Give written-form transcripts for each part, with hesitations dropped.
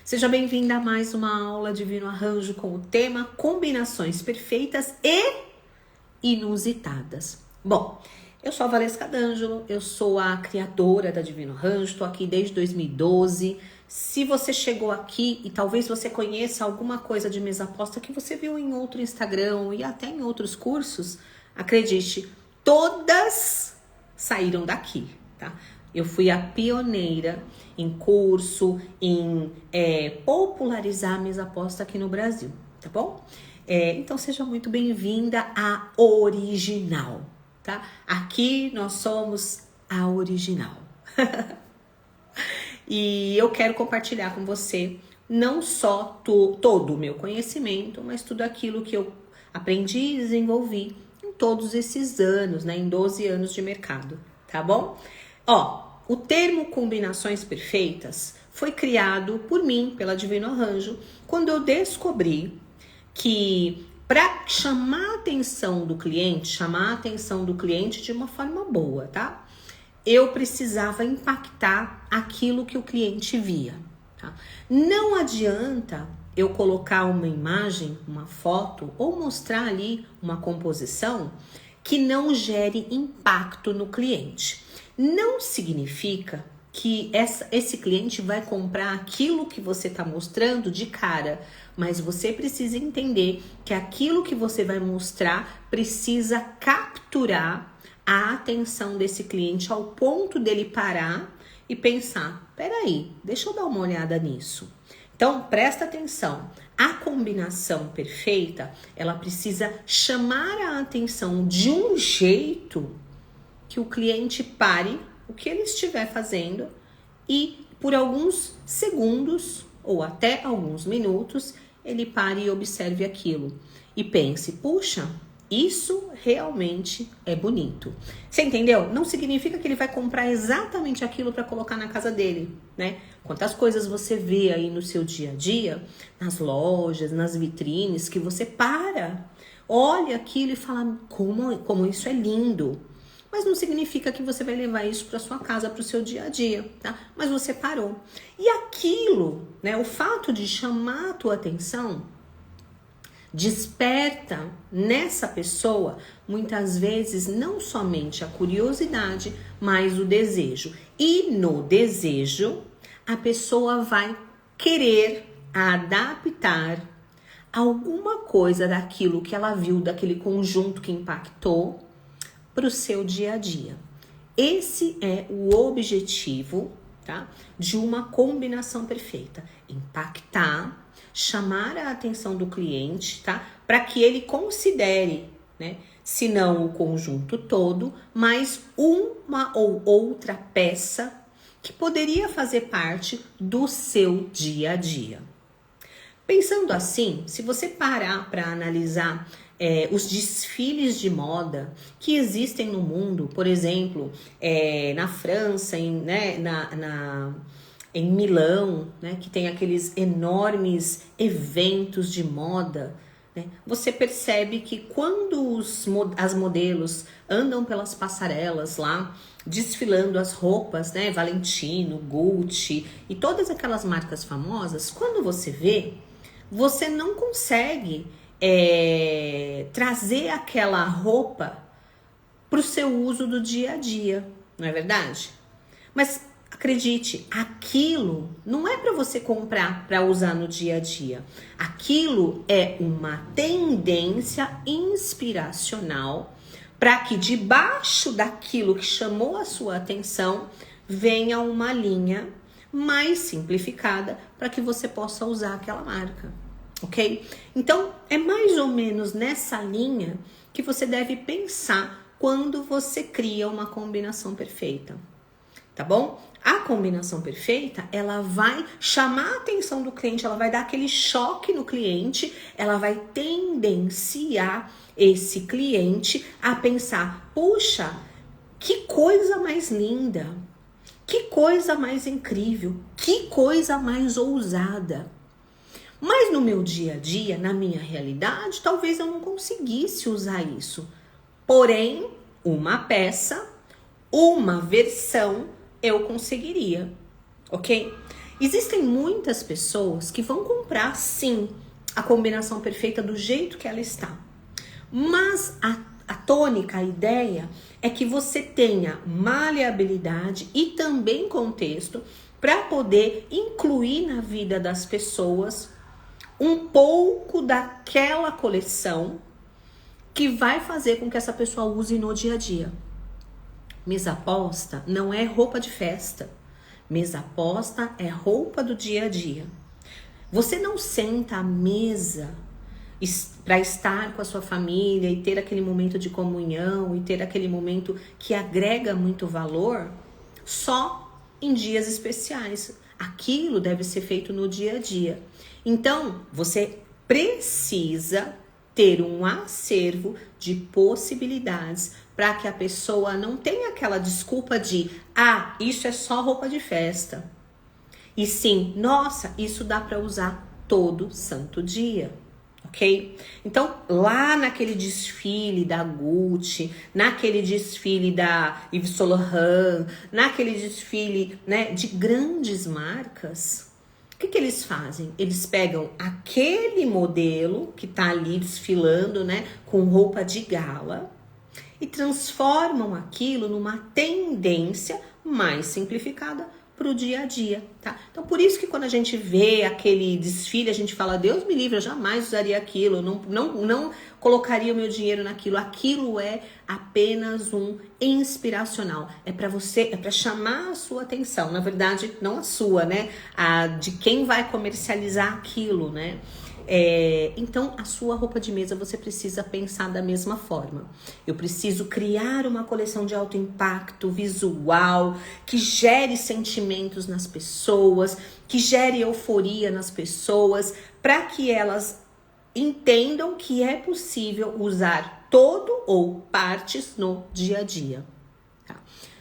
Seja bem-vinda a mais uma aula Divino Arranjo com o tema Combinações Perfeitas e Inusitadas. Bom, eu sou a Valesca D'Angelo, eu sou a criadora da Divino Arranjo, estou aqui desde 2012. Se você chegou aqui e talvez você conheça alguma coisa de mesa aposta que você viu em outro Instagram e até em outros cursos, acredite, todas saíram daqui, tá? Eu fui a pioneira em curso, em popularizar a mesa aposta aqui no Brasil, tá bom? Então seja muito bem-vinda à original, tá? Aqui nós somos a original. E eu quero compartilhar com você não só todo o meu conhecimento, mas tudo aquilo que eu aprendi e desenvolvi em todos esses anos, né? Em 12 anos de mercado, tá bom? O termo combinações perfeitas foi criado por mim, pela Divino Arranjo, quando eu descobri que para chamar a atenção do cliente de uma forma boa, tá? Eu precisava impactar aquilo que o cliente via, tá? Não adianta eu colocar uma imagem, uma foto ou mostrar ali uma composição que não gere impacto no cliente. Não significa que esse cliente vai comprar aquilo que você está mostrando de cara, mas você precisa entender que aquilo que você vai mostrar precisa capturar a atenção desse cliente ao ponto dele parar e pensar, peraí, deixa eu dar uma olhada nisso. Então, presta atenção, a combinação perfeita, ela precisa chamar a atenção de um jeito que o cliente pare o que ele estiver fazendo e por alguns segundos ou até alguns minutos ele pare e observe aquilo e pense, puxa, isso realmente é bonito. Você entendeu? Não significa que ele vai comprar exatamente aquilo para colocar na casa dele, né? Quantas coisas você vê aí no seu dia a dia, nas lojas, nas vitrines, que você olha aquilo e fala, como isso é lindo. Mas não significa que você vai levar isso para sua casa, para o seu dia a dia, tá? Mas você parou. E aquilo, né? O fato de chamar a tua atenção desperta nessa pessoa, muitas vezes, não somente a curiosidade, mas o desejo. E no desejo, a pessoa vai querer adaptar alguma coisa daquilo que ela viu, daquele conjunto que impactou, para o seu dia a dia. Esse é o objetivo, tá? De uma combinação perfeita. Impactar, chamar a atenção do cliente, tá? Para que ele considere, né? Se não o conjunto todo, mas uma ou outra peça que poderia fazer parte do seu dia a dia. Pensando assim, se você parar para analisar os desfiles de moda que existem no mundo, por exemplo, na França, em Milão, né, que tem aqueles enormes eventos de moda, né, você percebe que quando as modelos andam pelas passarelas lá, desfilando as roupas, né, Valentino, Gucci e todas aquelas marcas famosas, quando você vê, você não consegue trazer aquela roupa para o seu uso do dia a dia, não é verdade? Mas acredite, aquilo não é para você comprar para usar no dia a dia. Aquilo é uma tendência inspiracional para que debaixo daquilo que chamou a sua atenção venha uma linha mais simplificada para que você possa usar aquela marca. Ok? Então, é mais ou menos nessa linha que você deve pensar quando você cria uma combinação perfeita, tá bom? A combinação perfeita, ela vai chamar a atenção do cliente, ela vai dar aquele choque no cliente, ela vai tendenciar esse cliente a pensar, puxa, que coisa mais linda, que coisa mais incrível, que coisa mais ousada. Mas no meu dia a dia, na minha realidade, talvez eu não conseguisse usar isso. Porém, uma peça, uma versão, eu conseguiria, ok? Existem muitas pessoas que vão comprar, sim, a combinação perfeita do jeito que ela está. Mas a tônica, a ideia é que você tenha maleabilidade e também contexto para poder incluir na vida das pessoas um pouco daquela coleção que vai fazer com que essa pessoa use no dia a dia. Mesa posta não é roupa de festa. Mesa posta é roupa do dia a dia. Você não senta à mesa para estar com a sua família e ter aquele momento de comunhão e ter aquele momento que agrega muito valor só em dias especiais. Aquilo deve ser feito no dia a dia. Então, você precisa ter um acervo de possibilidades para que a pessoa não tenha aquela desculpa de isso é só roupa de festa. E sim, nossa, isso dá para usar todo santo dia. Ok? Então, lá naquele desfile da Gucci, naquele desfile da Yves Saint Laurent, naquele desfile, né, de grandes marcas, o que eles fazem? Eles pegam aquele modelo que tá ali desfilando, né, com roupa de gala e transformam aquilo numa tendência mais simplificada para o dia a dia, tá? Então, por isso que quando a gente vê aquele desfile, a gente fala, Deus me livre, eu jamais usaria aquilo, não colocaria o meu dinheiro naquilo. Aquilo é apenas um inspiracional. É para você, é para chamar a sua atenção. Na verdade, não a sua, né? A de quem vai comercializar aquilo, né? Então, a sua roupa de mesa você precisa pensar da mesma forma. Eu preciso criar uma coleção de alto impacto visual, que gere sentimentos nas pessoas, que gere euforia nas pessoas, para que elas entendam que é possível usar todo ou partes no dia a dia. Tá?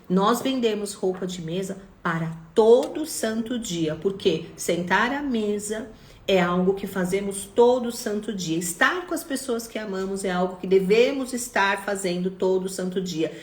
Nós vendemos roupa de mesa para todo santo dia, porque sentar à mesa é algo que fazemos todo santo dia. Estar com as pessoas que amamos é algo que devemos estar fazendo todo santo dia.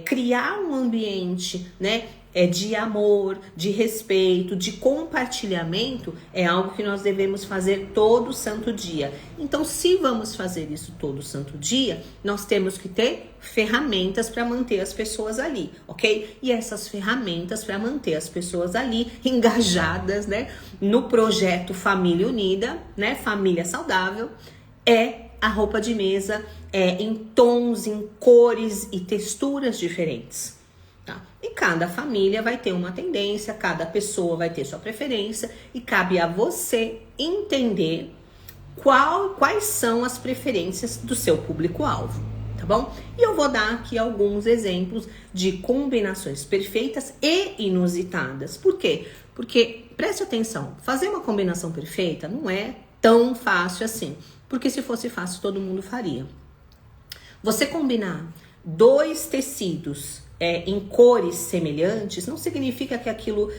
Criar um ambiente, né, de amor, de respeito, de compartilhamento é algo que nós devemos fazer todo santo dia. Então, se vamos fazer isso todo santo dia, nós temos que ter ferramentas para manter as pessoas ali, ok? E essas ferramentas para manter as pessoas ali engajadas, né, no projeto Família Unida, né, Família Saudável, é a roupa de mesa em tons, em cores e texturas diferentes. Tá? E cada família vai ter uma tendência, cada pessoa vai ter sua preferência e cabe a você entender quais são as preferências do seu público-alvo, tá bom? E eu vou dar aqui alguns exemplos de combinações perfeitas e inusitadas. Por quê? Porque, preste atenção, fazer uma combinação perfeita não é tão fácil assim, porque se fosse fácil todo mundo faria. Você combinar dois tecidos em cores semelhantes, não significa que aquilo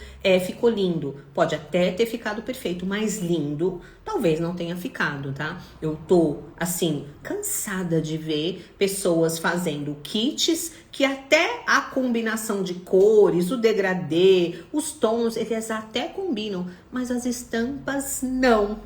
ficou lindo. Pode até ter ficado perfeito, mas lindo talvez não tenha ficado, tá? Eu tô, assim, cansada de ver pessoas fazendo kits que até a combinação de cores, o degradê, os tons, eles até combinam, mas as estampas não.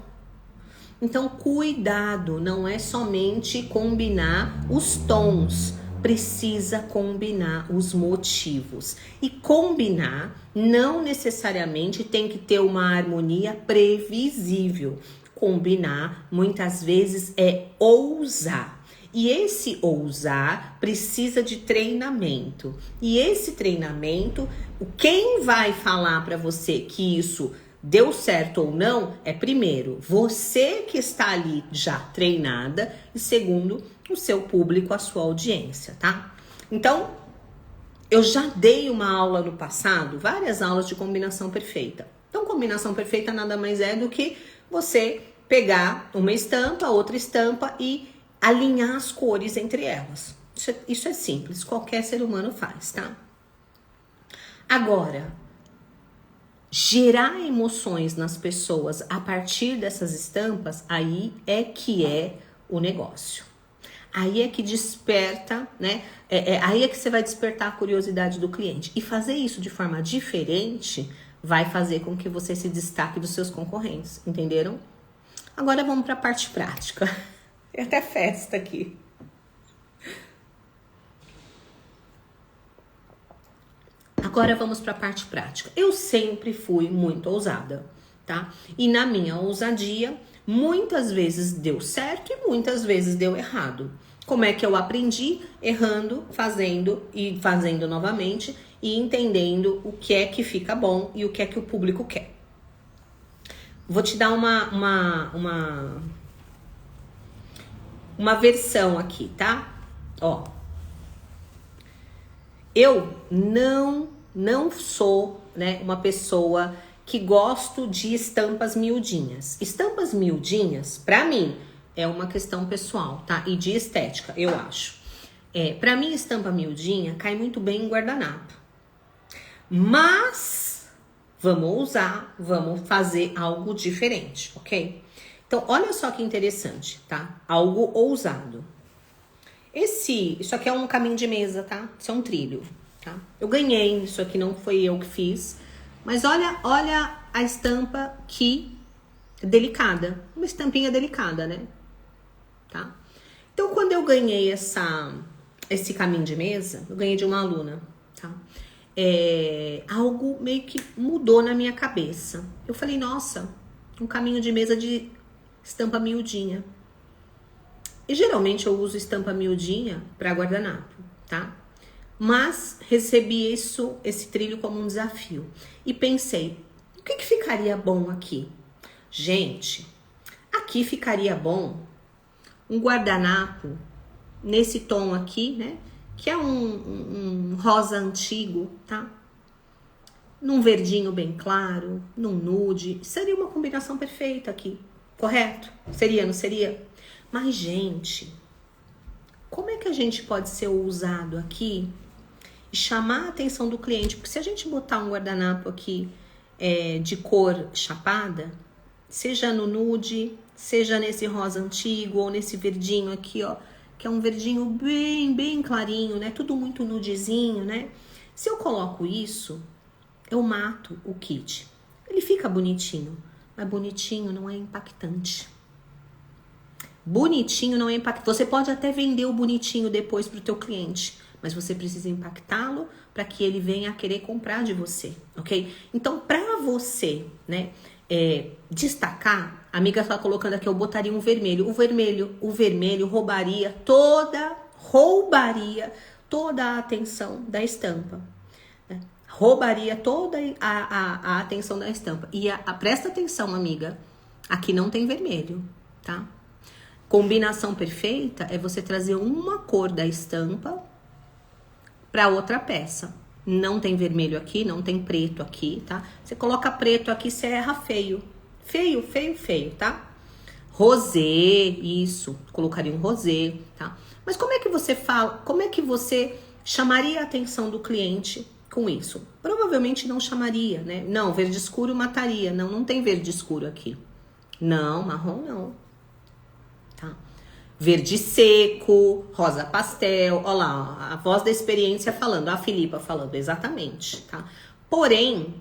Então, cuidado, não é somente combinar os tons, precisa combinar os motivos. E combinar não necessariamente tem que ter uma harmonia previsível. Combinar, muitas vezes, é ousar. E esse ousar precisa de treinamento. E esse treinamento, quem vai falar para você que isso deu certo ou não é, primeiro, você que está ali já treinada e, segundo, o seu público, a sua audiência, tá? Então, eu já dei uma aula no passado, várias aulas de combinação perfeita. Então, combinação perfeita nada mais é do que você pegar uma estampa, outra estampa e alinhar as cores entre elas. Isso é simples, qualquer ser humano faz, tá? Agora, gerar emoções nas pessoas a partir dessas estampas, aí é que é o negócio. Aí é que desperta, né? Aí é que você vai despertar a curiosidade do cliente. E fazer isso de forma diferente vai fazer com que você se destaque dos seus concorrentes, entenderam? Agora vamos para a parte prática. Tem até festa aqui. Agora vamos para a parte prática. Eu sempre fui muito ousada, tá? E na minha ousadia, muitas vezes deu certo e muitas vezes deu errado. Como é que eu aprendi? Errando, fazendo e fazendo novamente e entendendo o que é que fica bom e o que é que o público quer. Vou te dar uma versão aqui, tá? Ó, eu não sou, né, uma pessoa que gosto de estampas miudinhas. Estampas miudinhas, pra mim, é uma questão pessoal, tá? E de estética, eu acho. Pra mim, estampa miudinha cai muito bem em guardanapo. Mas vamos ousar, vamos fazer algo diferente, ok? Então, olha só que interessante, tá? Algo ousado. Isso aqui é um caminho de mesa, tá? Isso é um trilho, tá? Eu ganhei, isso aqui não foi eu que fiz. Mas olha a estampa que delicada. Uma estampinha delicada, né? Tá? Então, quando eu ganhei esse caminho de mesa, eu ganhei de uma aluna, tá? Algo meio que mudou na minha cabeça. Eu falei, nossa, um caminho de mesa de estampa miudinha. E geralmente eu uso estampa miudinha para guardanapo, tá? Mas recebi esse trilho como um desafio. E pensei, o que ficaria bom aqui? Gente, aqui ficaria bom um guardanapo nesse tom aqui, né? Que é um rosa antigo, tá? Num verdinho bem claro, num nude. Seria uma combinação perfeita aqui, correto? Seria, não seria? Mas, gente, como é que a gente pode ser ousado aqui e chamar a atenção do cliente? Porque se a gente botar um guardanapo aqui de cor chapada, seja no nude, seja nesse rosa antigo ou nesse verdinho aqui, ó, que é um verdinho bem clarinho, né? Tudo muito nudezinho, né? Se eu coloco isso, eu mato o kit. Ele fica bonitinho, mas bonitinho não é impactante. Bonitinho não é impactante. Você pode até vender o bonitinho depois para o teu cliente, mas você precisa impactá-lo para que ele venha a querer comprar de você, ok? Então, para você, né, destacar, a amiga está colocando aqui, eu botaria um vermelho. O vermelho roubaria toda a atenção da estampa. Né? Roubaria toda a atenção da estampa. E presta atenção, amiga, aqui não tem vermelho, tá? Combinação perfeita é você trazer uma cor da estampa para outra peça. Não tem vermelho aqui, não tem preto aqui, tá? Você coloca preto aqui, você erra feio. Feio, tá? Rosé, isso. Colocaria um rosé, tá? Mas como é que você fala? Como é que você chamaria a atenção do cliente com isso? Provavelmente não chamaria, né? Não, verde escuro mataria. Não tem verde escuro aqui. Não, marrom não. Tá? Verde seco, rosa pastel, ó lá, ó, a voz da experiência falando, a Filipa falando, exatamente, tá? Porém,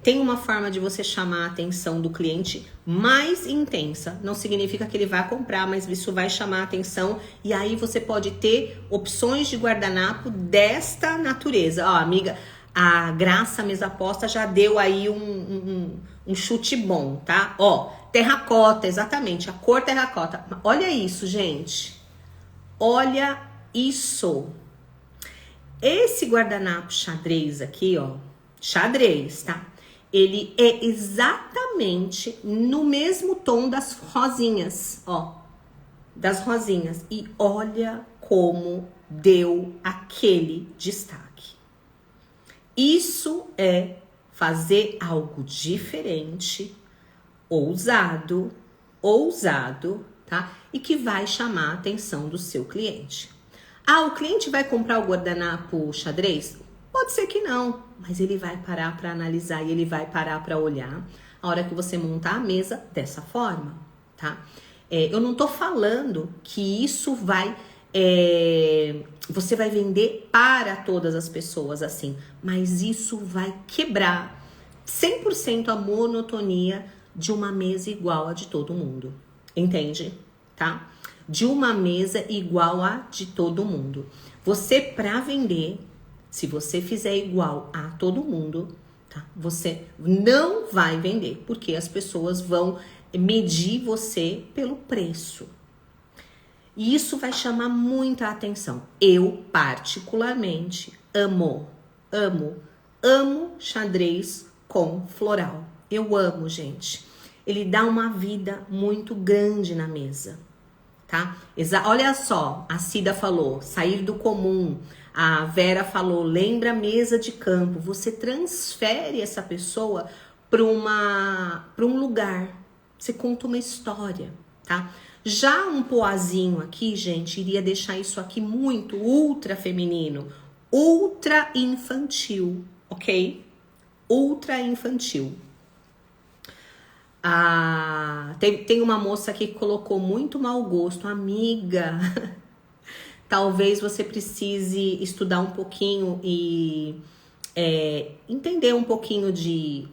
tem uma forma de você chamar a atenção do cliente mais intensa. Não significa que ele vai comprar, mas isso vai chamar a atenção. E aí você pode ter opções de guardanapo desta natureza. Ó, amiga, a Graça Mesa Aposta já deu aí um chute bom, tá? Ó, terracota, exatamente, a cor terracota. Olha isso, gente. Olha isso. Esse guardanapo xadrez aqui, ó, xadrez, tá? Ele é exatamente no mesmo tom das rosinhas, ó. Das rosinhas. E olha como deu aquele destaque. Isso é fazer algo diferente, ousado, tá? E que vai chamar a atenção do seu cliente. Ah, o cliente vai comprar o guardanapo xadrez? Pode ser que não, mas ele vai parar para analisar e ele vai parar para olhar a hora que você montar a mesa dessa forma, tá? Eu não tô falando que isso vai você vai vender para todas as pessoas assim, mas isso vai quebrar 100% a monotonia de uma mesa igual a de todo mundo. Entende? Tá? De uma mesa igual a de todo mundo. Você, para vender, se você fizer igual a todo mundo, tá? Você não vai vender, porque as pessoas vão medir você pelo preço. E isso vai chamar muita atenção. Eu, particularmente, amo xadrez com floral. Eu amo, gente. Ele dá uma vida muito grande na mesa, tá? Olha só, a Cida falou, sair do comum. A Vera falou, lembra a mesa de campo. Você transfere essa pessoa para um lugar. Você conta uma história, tá? Já um poazinho aqui, gente, iria deixar isso aqui muito ultra feminino, ultra infantil, ok? Ultra infantil. Tem uma moça aqui que colocou muito mau gosto, amiga. Talvez você precise estudar um pouquinho e entender um pouquinho de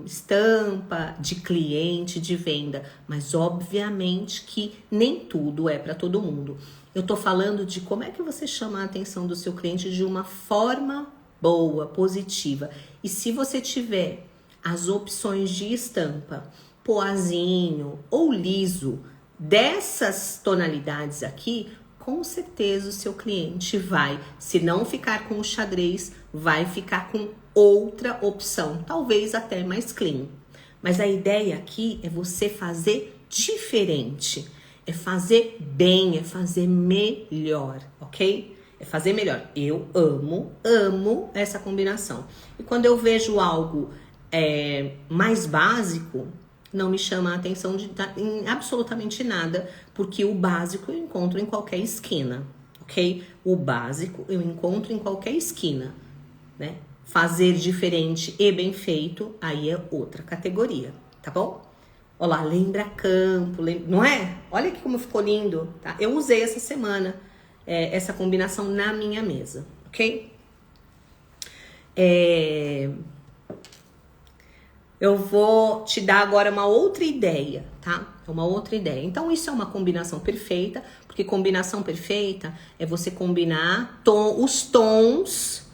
estampa, de cliente, de venda, mas obviamente que nem tudo é para todo mundo. Eu tô falando de como é que você chama a atenção do seu cliente de uma forma boa, positiva. E se você tiver as opções de estampa, poazinho ou liso, dessas tonalidades aqui, com certeza o seu cliente vai, se não ficar com o xadrez, vai ficar com outra opção, talvez até mais clean. Mas a ideia aqui é você fazer diferente, é fazer bem, é fazer melhor, ok? É fazer melhor. Eu amo essa combinação. E quando eu vejo algo mais básico, não me chama a atenção em absolutamente nada, porque o básico eu encontro em qualquer esquina, ok? O básico eu encontro em qualquer esquina, né? Fazer diferente e bem feito, aí é outra categoria, tá bom? Olha lá, lembra campo, não é? Olha aqui como ficou lindo, tá? Eu usei essa semana essa combinação na minha mesa, ok? Eu vou te dar agora uma outra ideia, tá? Uma outra ideia. Então, isso é uma combinação perfeita, porque combinação perfeita é você combinar os tons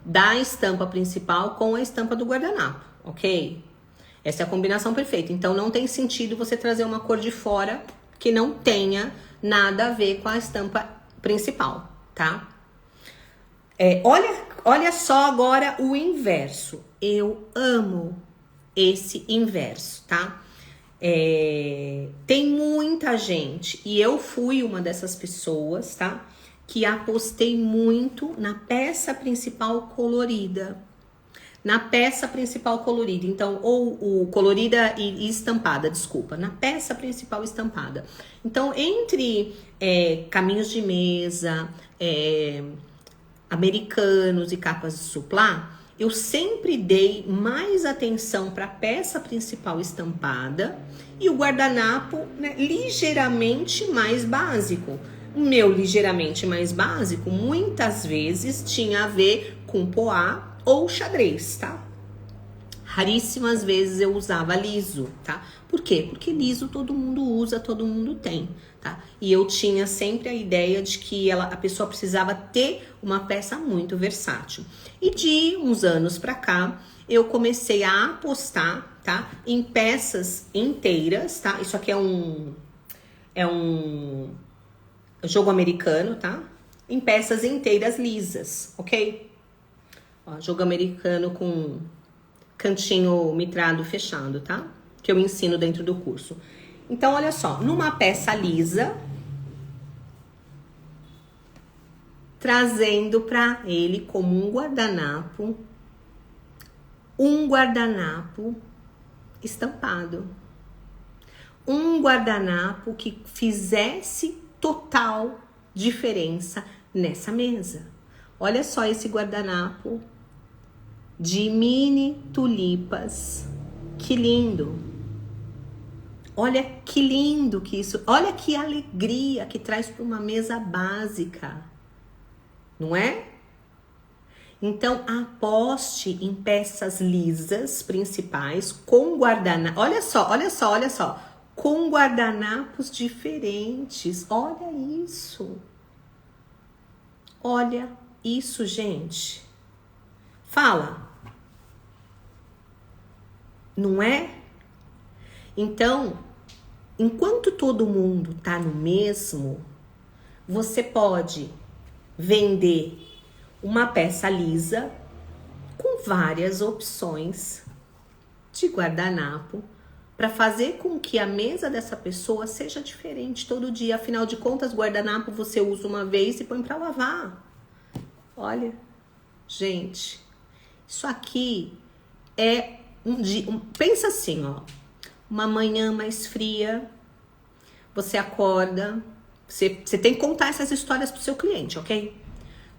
da estampa principal com a estampa do guardanapo, ok? Essa é a combinação perfeita. Então, não tem sentido você trazer uma cor de fora que não tenha nada a ver com a estampa principal, tá? Olha só agora o inverso. Eu amo esse inverso, tá? Tem muita gente, e eu fui uma dessas pessoas, tá? Que apostei muito na peça principal colorida. Na peça principal colorida, então, ou colorida e estampada, desculpa, na peça principal estampada. Então, entre caminhos de mesa, americanos e capas de suplá, eu sempre dei mais atenção para a peça principal estampada e o guardanapo, né, ligeiramente mais básico. O meu ligeiramente mais básico, muitas vezes, tinha a ver com poá ou xadrez, tá? Raríssimas vezes eu usava liso, tá? Por quê? Porque liso todo mundo usa, todo mundo tem, tá? E eu tinha sempre a ideia de que a pessoa precisava ter uma peça muito versátil. E de uns anos pra cá, eu comecei a apostar, tá? Em peças inteiras, tá? Isso aqui é um jogo americano, tá? Em peças inteiras lisas, ok? Ó, jogo americano com cantinho mitrado fechado, tá? Que eu ensino dentro do curso. Então, olha só, numa peça lisa, trazendo para ele como um guardanapo estampado. Um guardanapo que fizesse total diferença nessa mesa. Olha só esse guardanapo de mini tulipas. Que lindo! Olha que lindo que isso... Olha que alegria que traz para uma mesa básica. não é? Então, aposte em peças lisas principais com guardanapo. Olha só. Com guardanapos diferentes. Olha isso. Olha isso, gente. Fala. Não é? Então, enquanto todo mundo tá no mesmo, você pode vender uma peça lisa com várias opções de guardanapo para fazer com que a mesa dessa pessoa seja diferente todo dia. Afinal de contas, guardanapo você usa uma vez e põe para lavar. Olha, gente, isso aqui é um dia. Pensa assim, ó, uma manhã mais fria, você acorda, você tem que contar essas histórias pro seu cliente, ok?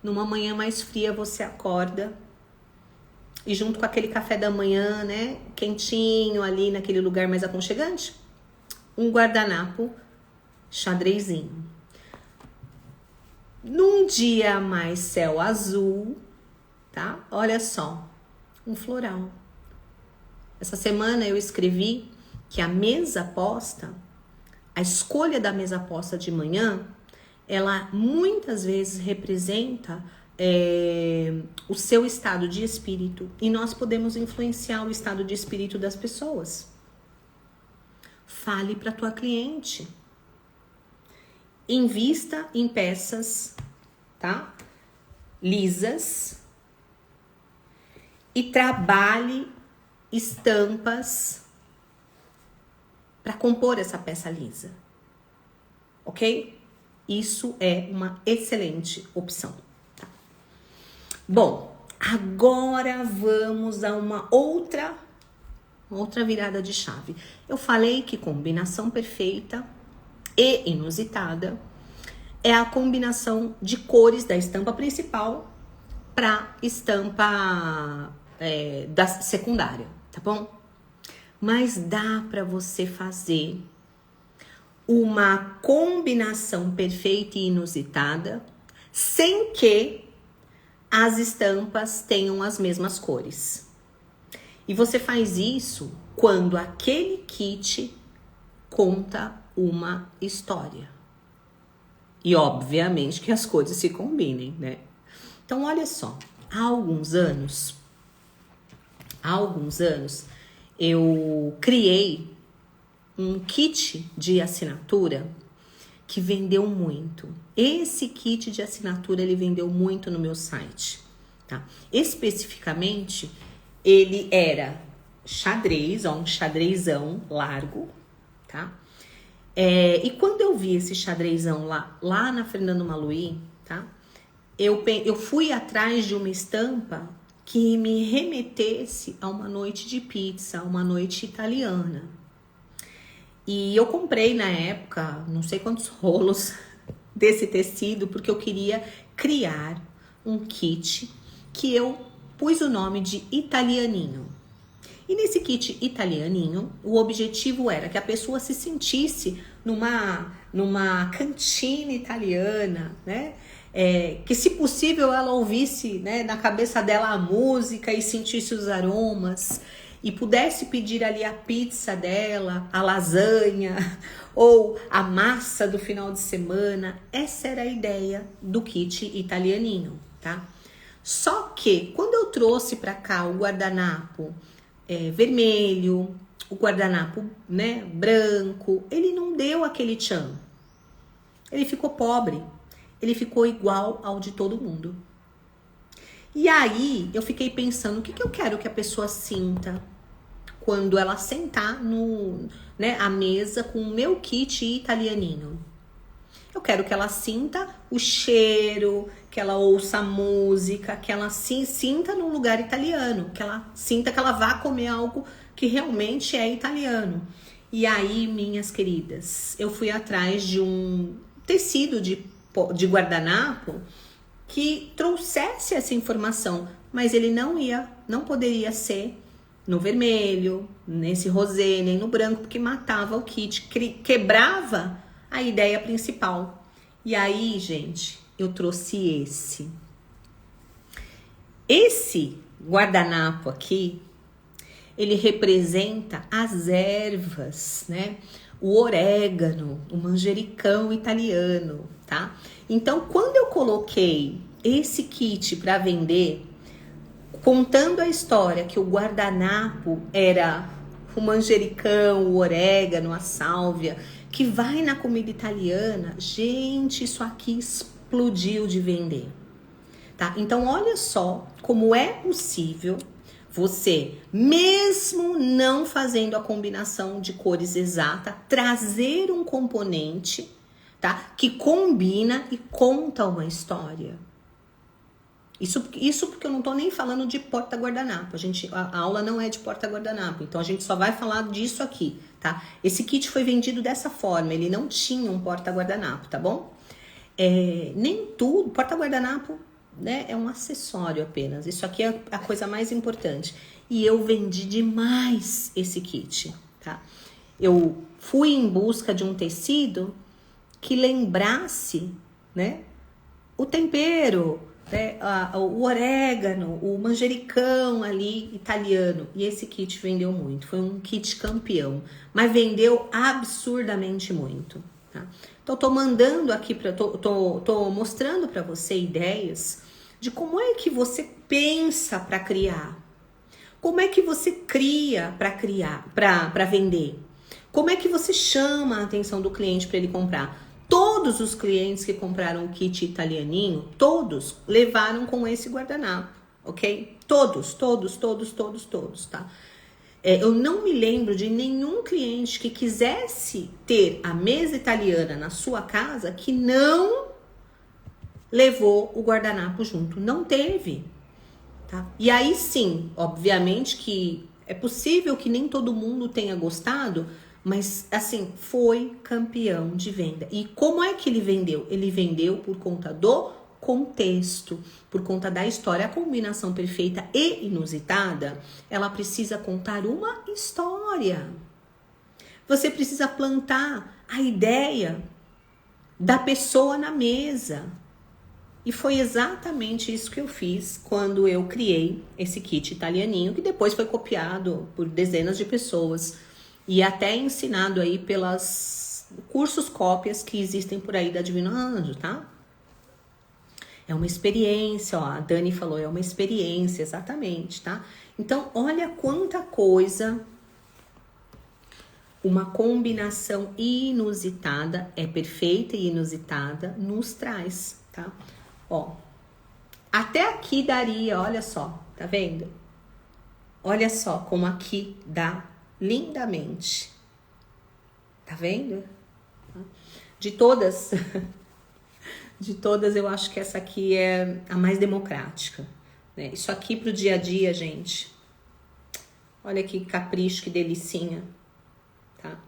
Numa manhã mais fria, você acorda e junto com aquele café da manhã, né, quentinho ali naquele lugar mais aconchegante, um guardanapo xadrezinho. Num dia mais céu azul, tá? Olha só, um floral. Essa semana eu escrevi que a mesa posta, a escolha da mesa posta de manhã, ela muitas vezes representa o seu estado de espírito e nós podemos influenciar o estado de espírito das pessoas. Fale para tua cliente. Invista em peças, tá? Lisas e trabalhe estampas para compor essa peça lisa. Ok? Isso é uma excelente opção. Tá? Bom, agora vamos a uma outra virada de chave. Eu falei que combinação perfeita e inusitada é a combinação de cores da estampa principal para estampa da secundária, tá bom? Mas dá para você fazer uma combinação perfeita e inusitada sem que as estampas tenham as mesmas cores. E você faz isso quando aquele kit conta uma história. E obviamente que as cores se combinem, né? Então olha só, há alguns anos eu criei um kit de assinatura que vendeu muito. Esse kit de assinatura, ele vendeu muito no meu site, tá? Especificamente, ele era xadrez, ó, um xadrezão largo, tá? E quando eu vi esse xadrezão lá na Fernando Maluí, tá? Eu fui atrás de uma estampa que me remetesse a uma noite de pizza, uma noite italiana. E eu comprei na época, não sei quantos rolos desse tecido, porque eu queria criar um kit que eu pus o nome de Italianinho. E nesse kit Italianinho, o objetivo era que a pessoa se sentisse numa cantina italiana, né? Que se possível ela ouvisse, né, na cabeça dela a música e sentisse os aromas e pudesse pedir ali a pizza dela, a lasanha ou a massa do final de semana. Essa era a ideia do kit Italianinho, tá? Só que quando eu trouxe para cá o guardanapo vermelho, o guardanapo, né, branco, ele não deu aquele tchan. Ele ficou pobre. Ele ficou igual ao de todo mundo. E aí, eu fiquei pensando, o que eu quero que a pessoa sinta quando ela sentar à mesa com o meu kit Italianinho? Eu quero que ela sinta o cheiro, que ela ouça a música, que ela se sinta num lugar italiano, que ela sinta que ela vá comer algo que realmente é italiano. E aí, minhas queridas, eu fui atrás de um tecido de guardanapo que trouxesse essa informação, mas ele não poderia ser no vermelho, nesse rosé, nem no branco, porque matava o kit, quebrava a ideia principal. E aí, gente, eu trouxe esse. Esse guardanapo aqui, ele representa as ervas, né? O orégano, o manjericão italiano, tá? Então, quando eu coloquei esse kit para vender, contando a história que o guardanapo era o manjericão, o orégano, a sálvia, que vai na comida italiana, gente, isso aqui explodiu de vender, tá? Então, olha só como é possível você, mesmo não fazendo a combinação de cores exata, trazer um componente, tá? Que combina e conta uma história. Isso porque eu não tô nem falando de porta-guardanapo. A aula não é de porta-guardanapo, então a gente só vai falar disso aqui, tá? Esse kit foi vendido dessa forma, ele não tinha um porta-guardanapo, tá bom? Nem tudo, porta-guardanapo, né, é um acessório apenas. Isso aqui é a coisa mais importante. E eu vendi demais esse kit, tá? Eu fui em busca de um tecido que lembrasse, né, o tempero, né, o orégano, o manjericão ali italiano. E esse kit vendeu muito. Foi um kit campeão, mas vendeu absurdamente muito, tá? Então, tô mandando aqui, tô mostrando para você ideias de como é que você pensa para criar. Como é que você cria para vender? Como é que você chama a atenção do cliente para ele comprar? Todos os clientes que compraram o kit italianinho, todos levaram com esse guardanapo, ok? Todos, tá? Eu não me lembro de nenhum cliente que quisesse ter a mesa italiana na sua casa que não levou o guardanapo junto. Não teve, tá? E aí sim, obviamente que é possível que nem todo mundo tenha gostado, mas assim, foi campeão de venda. E como é que ele vendeu? Ele vendeu por conta do contexto, por conta da história. A combinação perfeita e inusitada, ela precisa contar uma história. Você precisa plantar a ideia da pessoa na mesa. E foi exatamente isso que eu fiz quando eu criei esse kit italianinho, que depois foi copiado por dezenas de pessoas e até ensinado aí pelas cursos cópias que existem por aí da Divino Anjo, tá? É uma experiência, ó, a Dani falou, é uma experiência, exatamente, tá? Então, olha quanta coisa uma combinação inusitada, é perfeita e inusitada, nos traz, tá? Ó, até aqui daria, olha só, tá vendo? Olha só como aqui dá lindamente. Tá vendo? De todas, eu acho que essa aqui é a mais democrática, né? Isso aqui pro dia a dia, gente. Olha que capricho, que delicinha, tá?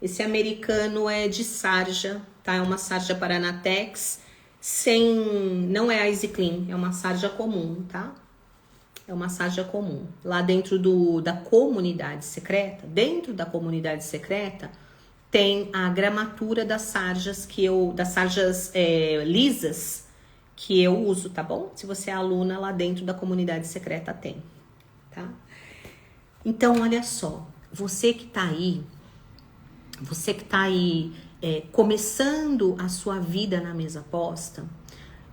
Esse americano é de sarja, tá? É uma sarja Paranatex, não é a Easy Clean, é uma sarja comum, tá? É uma sarja comum. Lá dentro da comunidade secreta, tem a gramatura das sarjas lisas que eu uso, tá bom? Se você é aluna, lá dentro da comunidade secreta tem, tá? Então, olha só, você que tá aí começando a sua vida na mesa posta,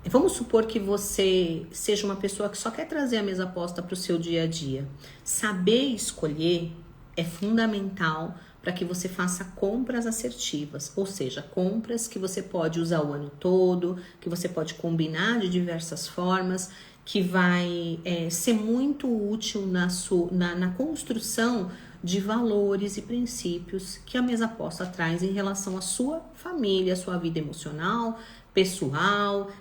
vamos supor que você seja uma pessoa que só quer trazer a mesa posta para o seu dia a dia. Saber escolher é fundamental para que você faça compras assertivas, ou seja, compras que você pode usar o ano todo, que você pode combinar de diversas formas, que vai ser muito útil na construção de valores e princípios que a mesa posta traz em relação à sua família, à sua vida emocional, pessoal,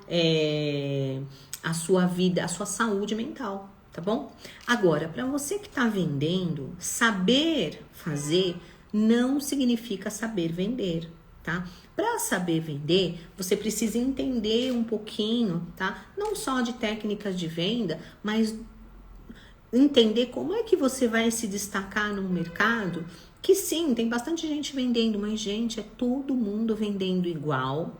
a sua vida, a sua saúde mental, tá bom? Agora, para você que está vendendo, saber fazer não significa saber vender, tá? Para saber vender, você precisa entender um pouquinho, tá? Não só de técnicas de venda, mas entender como é que você vai se destacar no mercado, que sim, tem bastante gente vendendo, mas gente, é todo mundo vendendo igual.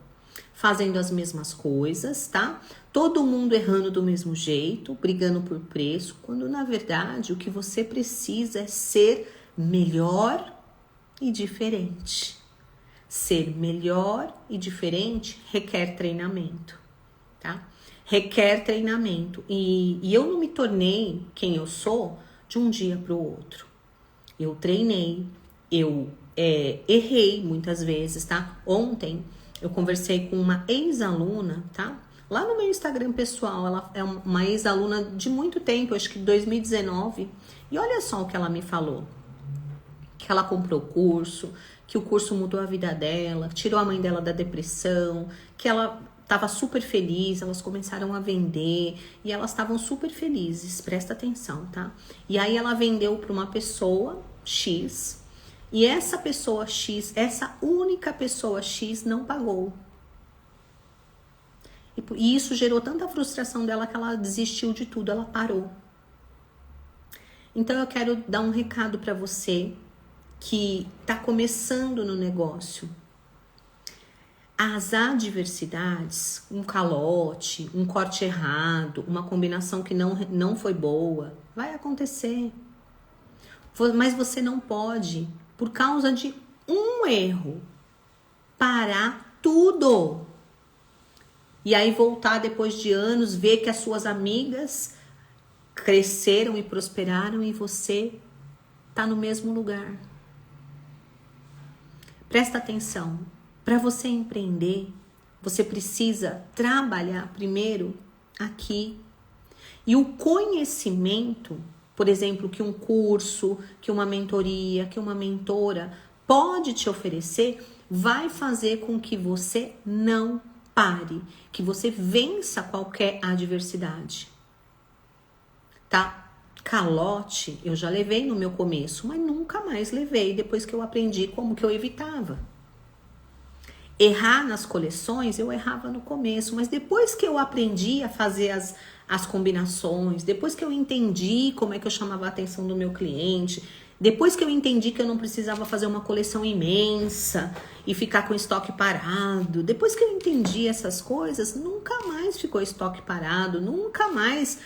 fazendo as mesmas coisas, tá? Todo mundo errando do mesmo jeito, brigando por preço, quando na verdade o que você precisa é ser melhor e diferente. Ser melhor e diferente requer treinamento, tá? Requer treinamento. E eu não me tornei quem eu sou de um dia para o outro. Eu treinei, eu errei muitas vezes, tá? Ontem eu conversei com uma ex-aluna, tá? Lá no meu Instagram pessoal, ela é uma ex-aluna de muito tempo, acho que 2019. E olha só o que ela me falou. Que ela comprou o curso, que o curso mudou a vida dela, tirou a mãe dela da depressão, que ela estava super feliz, elas começaram a vender e elas estavam super felizes, presta atenção, tá? E aí ela vendeu para uma pessoa X e essa pessoa X, essa única pessoa X não pagou. E isso gerou tanta frustração dela que ela desistiu de tudo, ela parou. Então eu quero dar um recado para você que está começando no negócio. As adversidades, um calote, um corte errado, uma combinação que não foi boa, vai acontecer. Mas você não pode, por causa de um erro, parar tudo. E aí voltar depois de anos, ver que as suas amigas cresceram e prosperaram e você está no mesmo lugar. Presta atenção. Para você empreender, você precisa trabalhar primeiro aqui. E o conhecimento, por exemplo, que um curso, que uma mentoria, que uma mentora pode te oferecer, vai fazer com que você não pare, que você vença qualquer adversidade. Tá? Calote eu já levei no meu começo, mas nunca mais levei depois que eu aprendi como que eu evitava. Errar nas coleções, eu errava no começo, mas depois que eu aprendi a fazer as combinações, depois que eu entendi como é que eu chamava a atenção do meu cliente, depois que eu entendi que eu não precisava fazer uma coleção imensa e ficar com estoque parado, depois que eu entendi essas coisas, nunca mais ficou estoque parado, nunca mais,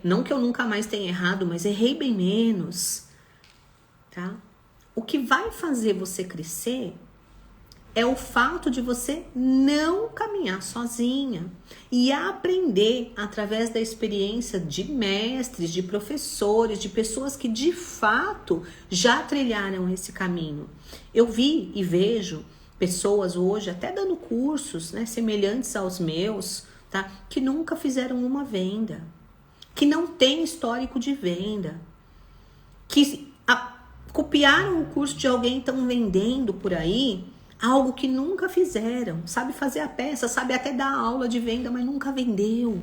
não que eu nunca mais tenha errado, mas errei bem menos, tá? O que vai fazer você crescer é o fato de você não caminhar sozinha e aprender através da experiência de mestres, de professores, de pessoas que de fato já trilharam esse caminho. Eu vi e vejo pessoas hoje até dando cursos, né, semelhantes aos meus, tá, que nunca fizeram uma venda, que não tem histórico de venda, que copiaram o curso de alguém e estão vendendo por aí algo que nunca fizeram, sabe fazer a peça, sabe até dar aula de venda, mas nunca vendeu.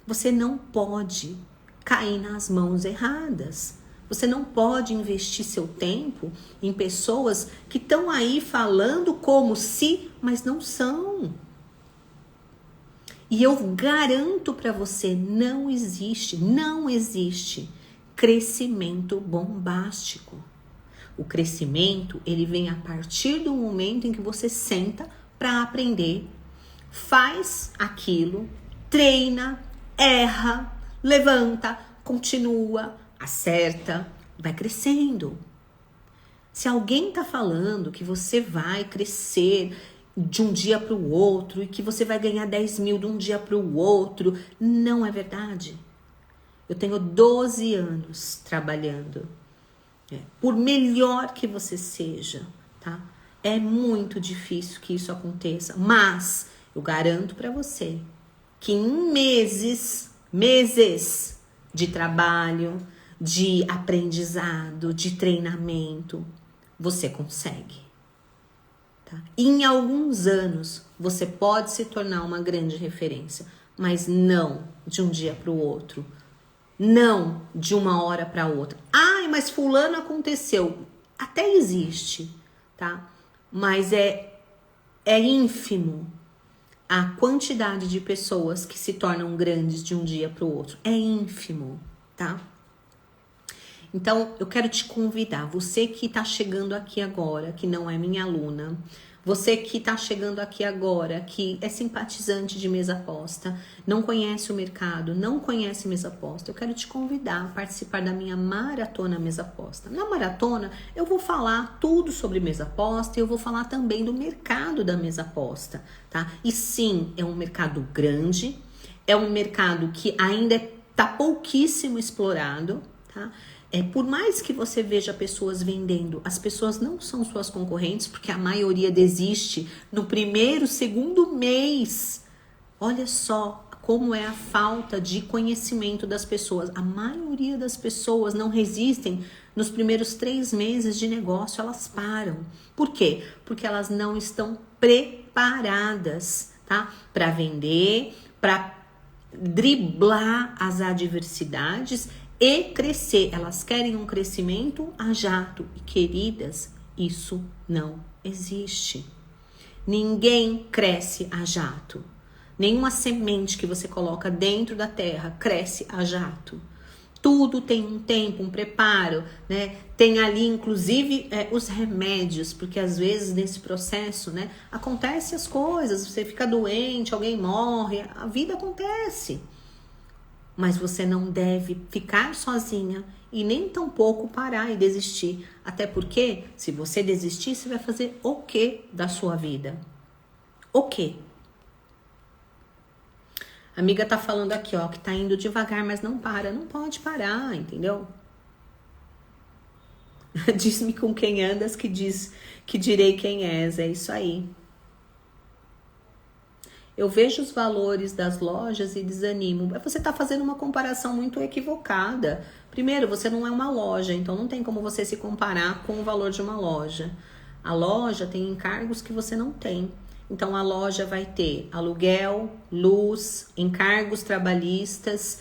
Você não pode cair nas mãos erradas. Você não pode investir seu tempo em pessoas que estão aí falando como se, mas não são. E eu garanto para você, não existe crescimento bombástico. O crescimento, ele vem a partir do momento em que você senta para aprender, faz aquilo, treina, erra, levanta, continua, acerta, vai crescendo. Se alguém tá falando que você vai crescer de um dia para o outro e que você vai ganhar 10 mil de um dia para o outro, não é verdade. Eu tenho 12 anos trabalhando. Por melhor que você seja, tá? É muito difícil que isso aconteça, mas eu garanto para você que em meses de trabalho, de aprendizado, de treinamento, você consegue, tá? Em alguns anos você pode se tornar uma grande referência, mas não de um dia para o outro. Não de uma hora para outra. Ai, mas fulano aconteceu. Até existe, tá? Mas é ínfimo a quantidade de pessoas que se tornam grandes de um dia para o outro. É ínfimo, tá? Então, eu quero te convidar, você que está chegando aqui agora, que não é minha aluna, Você que está chegando aqui agora, que é simpatizante de mesa aposta, não conhece o mercado, não conhece mesa aposta, eu quero te convidar a participar da minha maratona mesa aposta. Na maratona, eu vou falar tudo sobre mesa aposta e eu vou falar também do mercado da mesa aposta, tá? E sim, é um mercado grande, é um mercado que ainda está pouquíssimo explorado, tá? Por mais que você veja pessoas vendendo, as pessoas não são suas concorrentes, porque a maioria desiste no primeiro, segundo mês. Olha só como é a falta de conhecimento das pessoas. A maioria das pessoas não resistem nos primeiros 3 meses de negócio, elas param. Por quê? Porque elas não estão preparadas, tá? Para vender, para driblar as adversidades e crescer. Elas querem um crescimento a jato. E queridas, isso não existe. Ninguém cresce a jato. Nenhuma semente que você coloca dentro da terra cresce a jato. Tudo tem um tempo, um preparo, né? Tem ali, inclusive, os remédios, porque às vezes nesse processo, né, acontecem as coisas, você fica doente, alguém morre, a vida acontece. Mas você não deve ficar sozinha e nem tampouco parar e desistir. Até porque, se você desistir, você vai fazer o quê da sua vida? O quê? A amiga tá falando aqui, ó, que tá indo devagar, mas não para. Não pode parar, entendeu? Diz-me com quem andas que diz que direi quem és. É isso aí. Eu vejo os valores das lojas e desanimo. Você está fazendo uma comparação muito equivocada. Primeiro, você não é uma loja, então não tem como você se comparar com o valor de uma loja. A loja tem encargos que você não tem. Então, a loja vai ter aluguel, luz, encargos trabalhistas,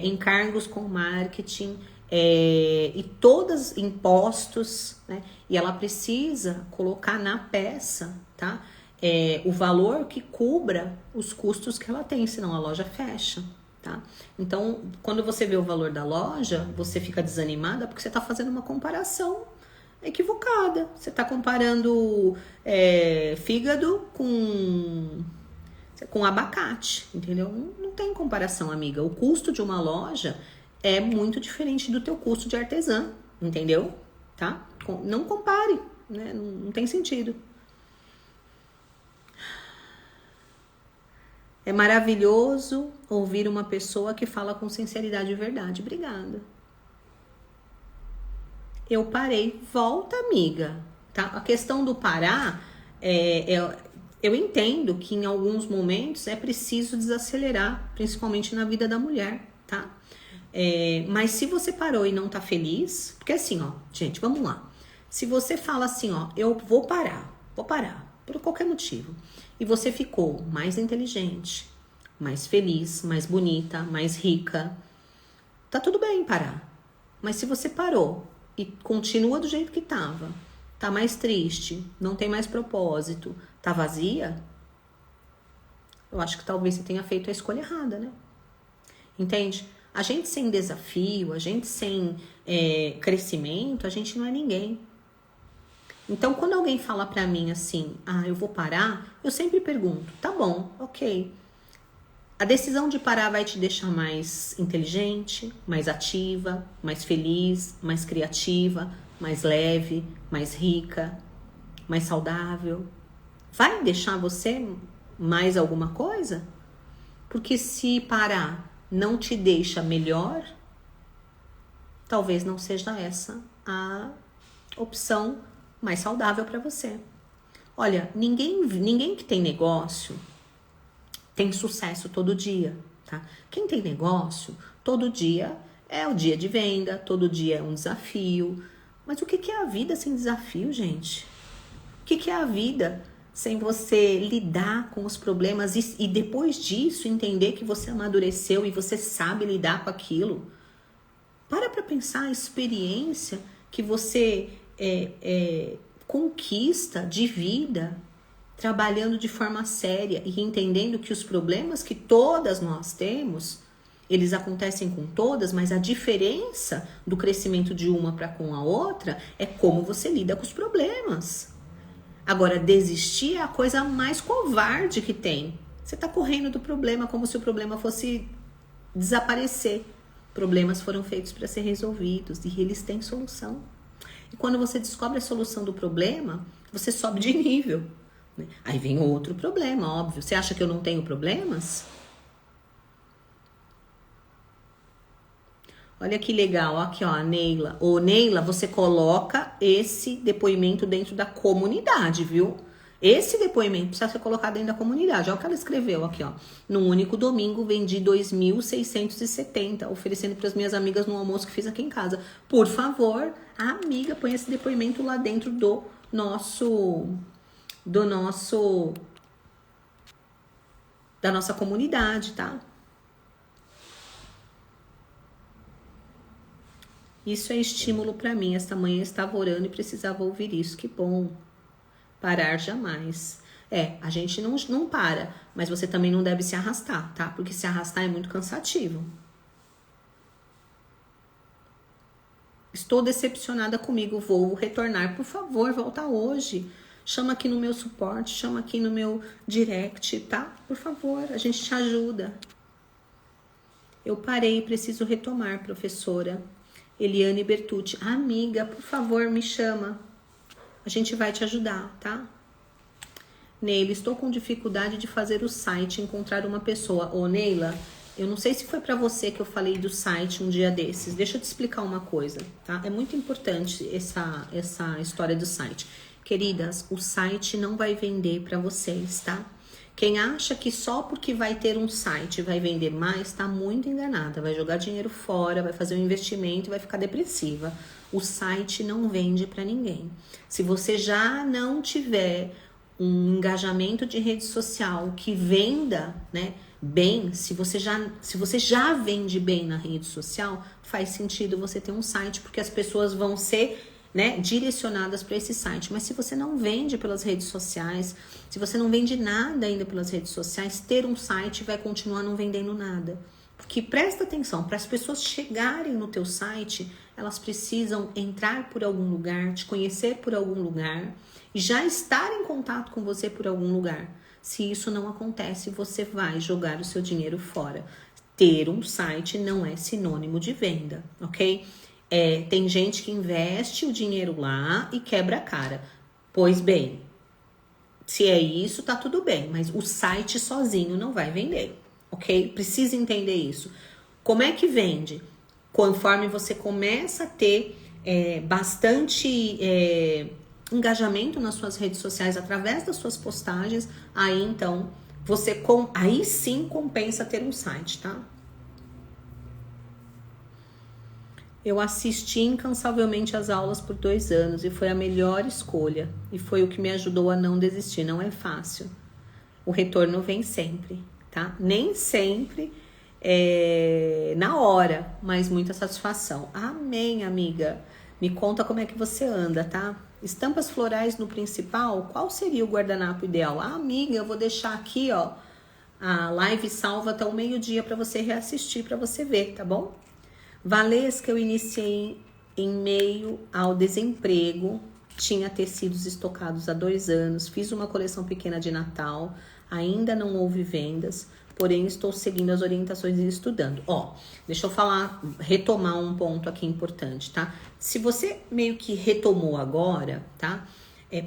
encargos com marketing, e todos impostos, né? E ela precisa colocar na peça, tá? O valor que cubra os custos que ela tem, senão a loja fecha, tá? Então, quando você vê o valor da loja, você fica desanimada porque você está fazendo uma comparação equivocada. Você está comparando fígado com abacate, entendeu? Não tem comparação, amiga. O custo de uma loja é muito diferente do teu custo de artesã, entendeu? Tá? Não compare, né? Não tem sentido. É maravilhoso ouvir uma pessoa que fala com sinceridade e verdade. Obrigada. Eu parei. Volta, amiga. Tá? A questão do parar, eu entendo que em alguns momentos é preciso desacelerar, principalmente na vida da mulher, tá? Mas se você parou e não tá feliz, porque assim, ó, gente, vamos lá. Se você fala assim, ó, eu vou parar, por qualquer motivo, e você ficou mais inteligente, mais feliz, mais bonita, mais rica, tá tudo bem parar. Mas se você parou e continua do jeito que tava, tá mais triste, não tem mais propósito, tá vazia, eu acho que talvez você tenha feito a escolha errada, né? Entende? A gente sem desafio, a gente sem crescimento, a gente não é ninguém. Então, quando alguém fala pra mim assim, eu vou parar, eu sempre pergunto, tá bom, ok. A decisão de parar vai te deixar mais inteligente, mais ativa, mais feliz, mais criativa, mais leve, mais rica, mais saudável? Vai deixar você mais alguma coisa? Porque se parar não te deixa melhor, talvez não seja essa a opção mais saudável para você. Olha, ninguém que tem negócio tem sucesso todo dia, tá? Quem tem negócio, todo dia é o dia de venda, todo dia é um desafio. Mas o que é a vida sem desafio, gente? O que é a vida sem você lidar com os problemas e depois disso entender que você amadureceu e você sabe lidar com aquilo? Para pensar a experiência que você conquista de vida trabalhando de forma séria e entendendo que os problemas que todas nós temos, eles acontecem com todas, mas a diferença do crescimento de uma para com a outra é como você lida com os problemas. Agora, desistir é a coisa mais covarde que tem. Você tá correndo do problema como se o problema fosse desaparecer. Problemas foram feitos para ser resolvidos e eles têm solução. E quando você descobre a solução do problema, você sobe de nível, né? Aí vem outro problema, óbvio. Você acha que eu não tenho problemas? Olha que legal, aqui ó, a Neila. Ô Neila, você coloca esse depoimento dentro da comunidade, viu? Esse depoimento precisa ser colocado dentro da comunidade. Olha o que ela escreveu aqui, ó. Num único domingo, vendi 2.670, oferecendo para as minhas amigas no almoço que fiz aqui em casa. Por favor, a amiga, põe esse depoimento lá dentro da nossa comunidade, tá? Isso é estímulo para mim. Esta manhã eu estava orando e precisava ouvir isso. Que bom. Parar jamais. A gente não para, mas você também não deve se arrastar, tá? Porque se arrastar é muito cansativo. Estou decepcionada comigo, vou retornar. Por favor, volta hoje. Chama aqui no meu suporte, chama aqui no meu direct, tá? Por favor, a gente te ajuda. Eu parei, preciso retomar, professora. Eliane Bertucci. Amiga, por favor, me chama. A gente vai te ajudar, tá? Neila, estou com dificuldade de fazer o site, encontrar uma pessoa. Ô, Neila, eu não sei se foi pra você que eu falei do site um dia desses. Deixa eu te explicar uma coisa, tá? É muito importante essa história do site. Queridas, o site não vai vender pra vocês, tá? Quem acha que só porque vai ter um site vai vender mais, tá muito enganada. Vai jogar dinheiro fora, vai fazer um investimento e vai ficar depressiva. O site não vende para ninguém. Se você já não tiver um engajamento de rede social que venda, né, bem, se você já vende bem na rede social, faz sentido você ter um site, porque as pessoas vão ser, né, direcionadas para esse site. Mas se você não vende pelas redes sociais, se você não vende nada ainda pelas redes sociais, ter um site vai continuar não vendendo nada. Porque presta atenção, para as pessoas chegarem no teu site, elas precisam entrar por algum lugar, te conhecer por algum lugar e já estar em contato com você por algum lugar. Se isso não acontece, você vai jogar o seu dinheiro fora. Ter um site não é sinônimo de venda, ok? Tem gente que investe o dinheiro lá e quebra a cara. Pois bem, se é isso, tá tudo bem, mas o site sozinho não vai vender, ok? Precisa entender isso. Como é que vende? Conforme você começa a ter bastante engajamento nas suas redes sociais através das suas postagens, aí então aí sim compensa ter um site, tá? Eu assisti incansavelmente às aulas por 2 anos e foi a melhor escolha. E foi o que me ajudou a não desistir. Não é fácil. O retorno vem sempre, tá? Nem sempre na hora, mas muita satisfação. Amém, amiga. Me conta como é que você anda, tá? Estampas florais no principal, qual seria o guardanapo ideal? Amiga, eu vou deixar aqui, ó, a live salva até o meio-dia para você reassistir, para você ver, tá bom? Valesca, eu iniciei em meio ao desemprego, tinha tecidos estocados há 2 anos, fiz uma coleção pequena de Natal, ainda não houve vendas, porém estou seguindo as orientações e estudando. Deixa eu retomar um ponto aqui importante, tá? Se você meio que retomou agora, tá?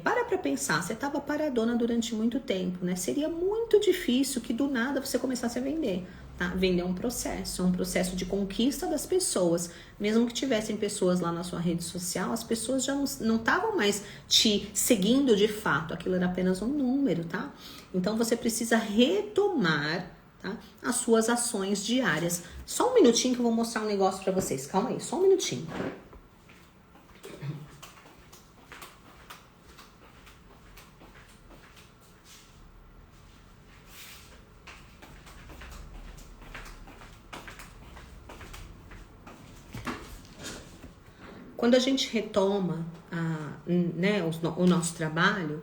Para pensar, você estava paradona durante muito tempo, né? Seria muito difícil que do nada você começasse a vender. Tá? Vender é um processo de conquista das pessoas. Mesmo que tivessem pessoas lá na sua rede social, as pessoas já não estavam mais te seguindo de fato. Aquilo era apenas um número, tá? Então você precisa retomar, tá, as suas ações diárias. Só um minutinho que eu vou mostrar um negócio pra vocês. Calma aí, só um minutinho. Quando a gente retoma o nosso trabalho,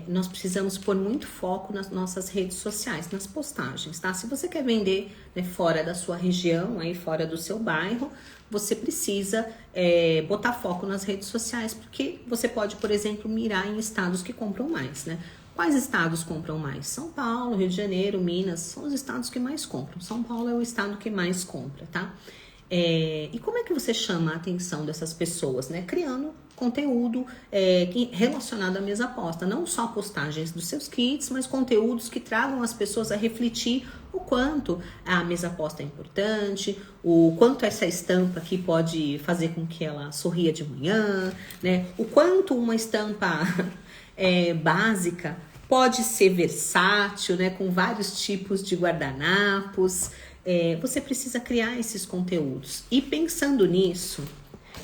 nós precisamos pôr muito foco nas nossas redes sociais, nas postagens, tá? Se você quer vender, né, fora da sua região, aí fora do seu bairro, você precisa botar foco nas redes sociais, porque você pode, por exemplo, mirar em estados que compram mais, né? Quais estados compram mais? São Paulo, Rio de Janeiro, Minas, são os estados que mais compram. São Paulo é o estado que mais compra, tá? E como é que você chama a atenção dessas pessoas, né? Criando conteúdo relacionado à mesa aposta. Não só postagens dos seus kits, mas conteúdos que tragam as pessoas a refletir o quanto a mesa aposta é importante, o quanto essa estampa aqui pode fazer com que ela sorria de manhã, né? O quanto uma estampa básica pode ser versátil, né? Com vários tipos de guardanapos. Você precisa criar esses conteúdos. E pensando nisso,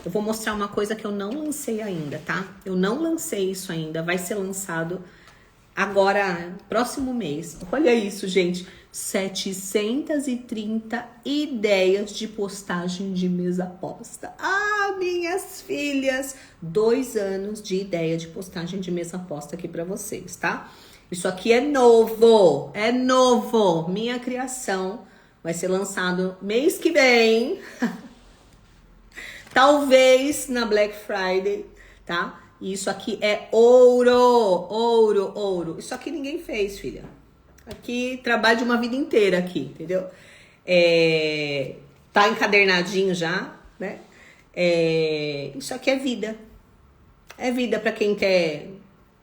eu vou mostrar uma coisa que eu não lancei ainda, tá? Eu não lancei isso ainda, vai ser lançado agora, próximo mês. Olha isso, gente. 730 ideias de postagem de mesa aposta. Ah, minhas filhas! 2 anos de ideia de postagem de mesa aposta aqui pra vocês, tá? Isso aqui é novo! É novo! Minha criação vai ser lançado mês que vem. Talvez na Black Friday, tá? E isso aqui é ouro, ouro, ouro. Isso aqui ninguém fez, filha. Aqui, trabalho de uma vida inteira aqui, entendeu? Tá encadernadinho já, né? Isso aqui é vida. É vida para quem quer,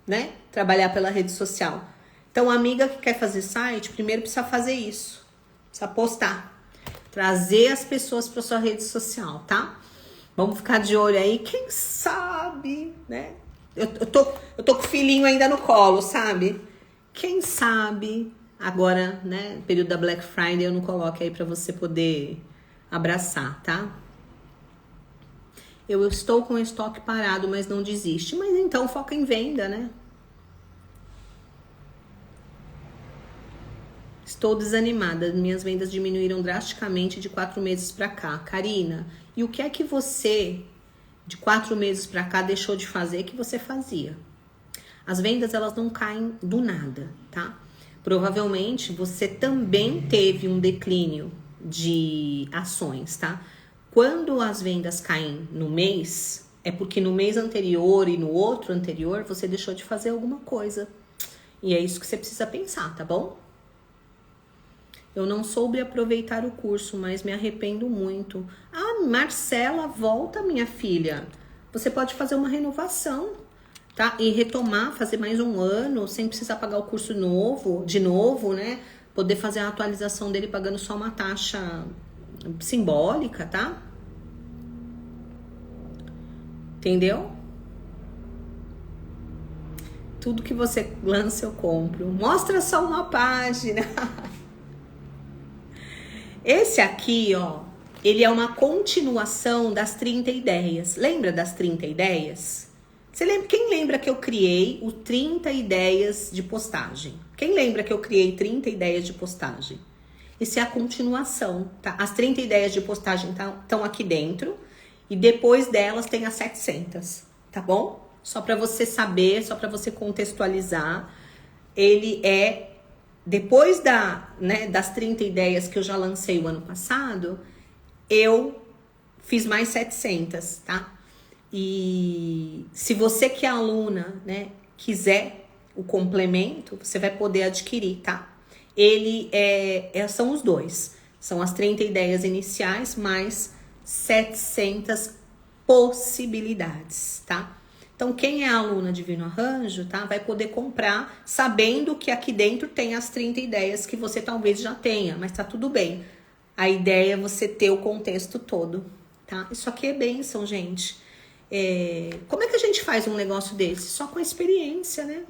né? Trabalhar pela rede social. Então, a amiga que quer fazer site, primeiro precisa fazer isso. Precisa postar. Trazer as pessoas para sua rede social, tá? Vamos ficar de olho aí, quem sabe, né? Eu tô com o filhinho ainda no colo, sabe? Quem sabe agora, né? Período da Black Friday, eu não coloque aí pra você poder abraçar, tá? Eu estou com o estoque parado, mas não desiste. Mas então foca em venda, né? Estou desanimada, minhas vendas diminuíram drasticamente de 4 meses pra cá. Karina, e o que é que você, de 4 meses pra cá, deixou de fazer que você fazia? As vendas, elas não caem do nada, tá? Provavelmente, você também teve um declínio de ações, tá? Quando as vendas caem no mês, é porque no mês anterior e no outro anterior, você deixou de fazer alguma coisa. E é isso que você precisa pensar, tá bom? Eu não soube aproveitar o curso, mas me arrependo muito. Ah, Marcela, volta, minha filha. Você pode fazer uma renovação, tá? E retomar, fazer mais um ano, sem precisar pagar o curso de novo, né? Poder fazer a atualização dele pagando só uma taxa simbólica, tá? Entendeu? Tudo que você lança, eu compro. Mostra só uma página. Esse aqui, ó, ele é uma continuação das 30 ideias. Lembra das 30 ideias? Quem lembra que eu criei o 30 ideias de postagem? Quem lembra que eu criei 30 ideias de postagem? Isso é a continuação, tá? As 30 ideias de postagem estão aqui dentro e depois delas tem as 700, tá bom? Só para você saber, só para você contextualizar, ele é... Depois das 30 ideias que eu já lancei o ano passado, eu fiz mais 700, tá? E se você que é aluna, né, quiser o complemento, você vai poder adquirir, tá? Ele são os dois. São as 30 ideias iniciais mais 700 possibilidades, tá? Então, quem é aluna Divino Arranjo, tá? Vai poder comprar sabendo que aqui dentro tem as 30 ideias que você talvez já tenha, mas tá tudo bem. A ideia é você ter o contexto todo, tá? Isso aqui é bênção, gente. Como é que a gente faz um negócio desse? Só com a experiência, né?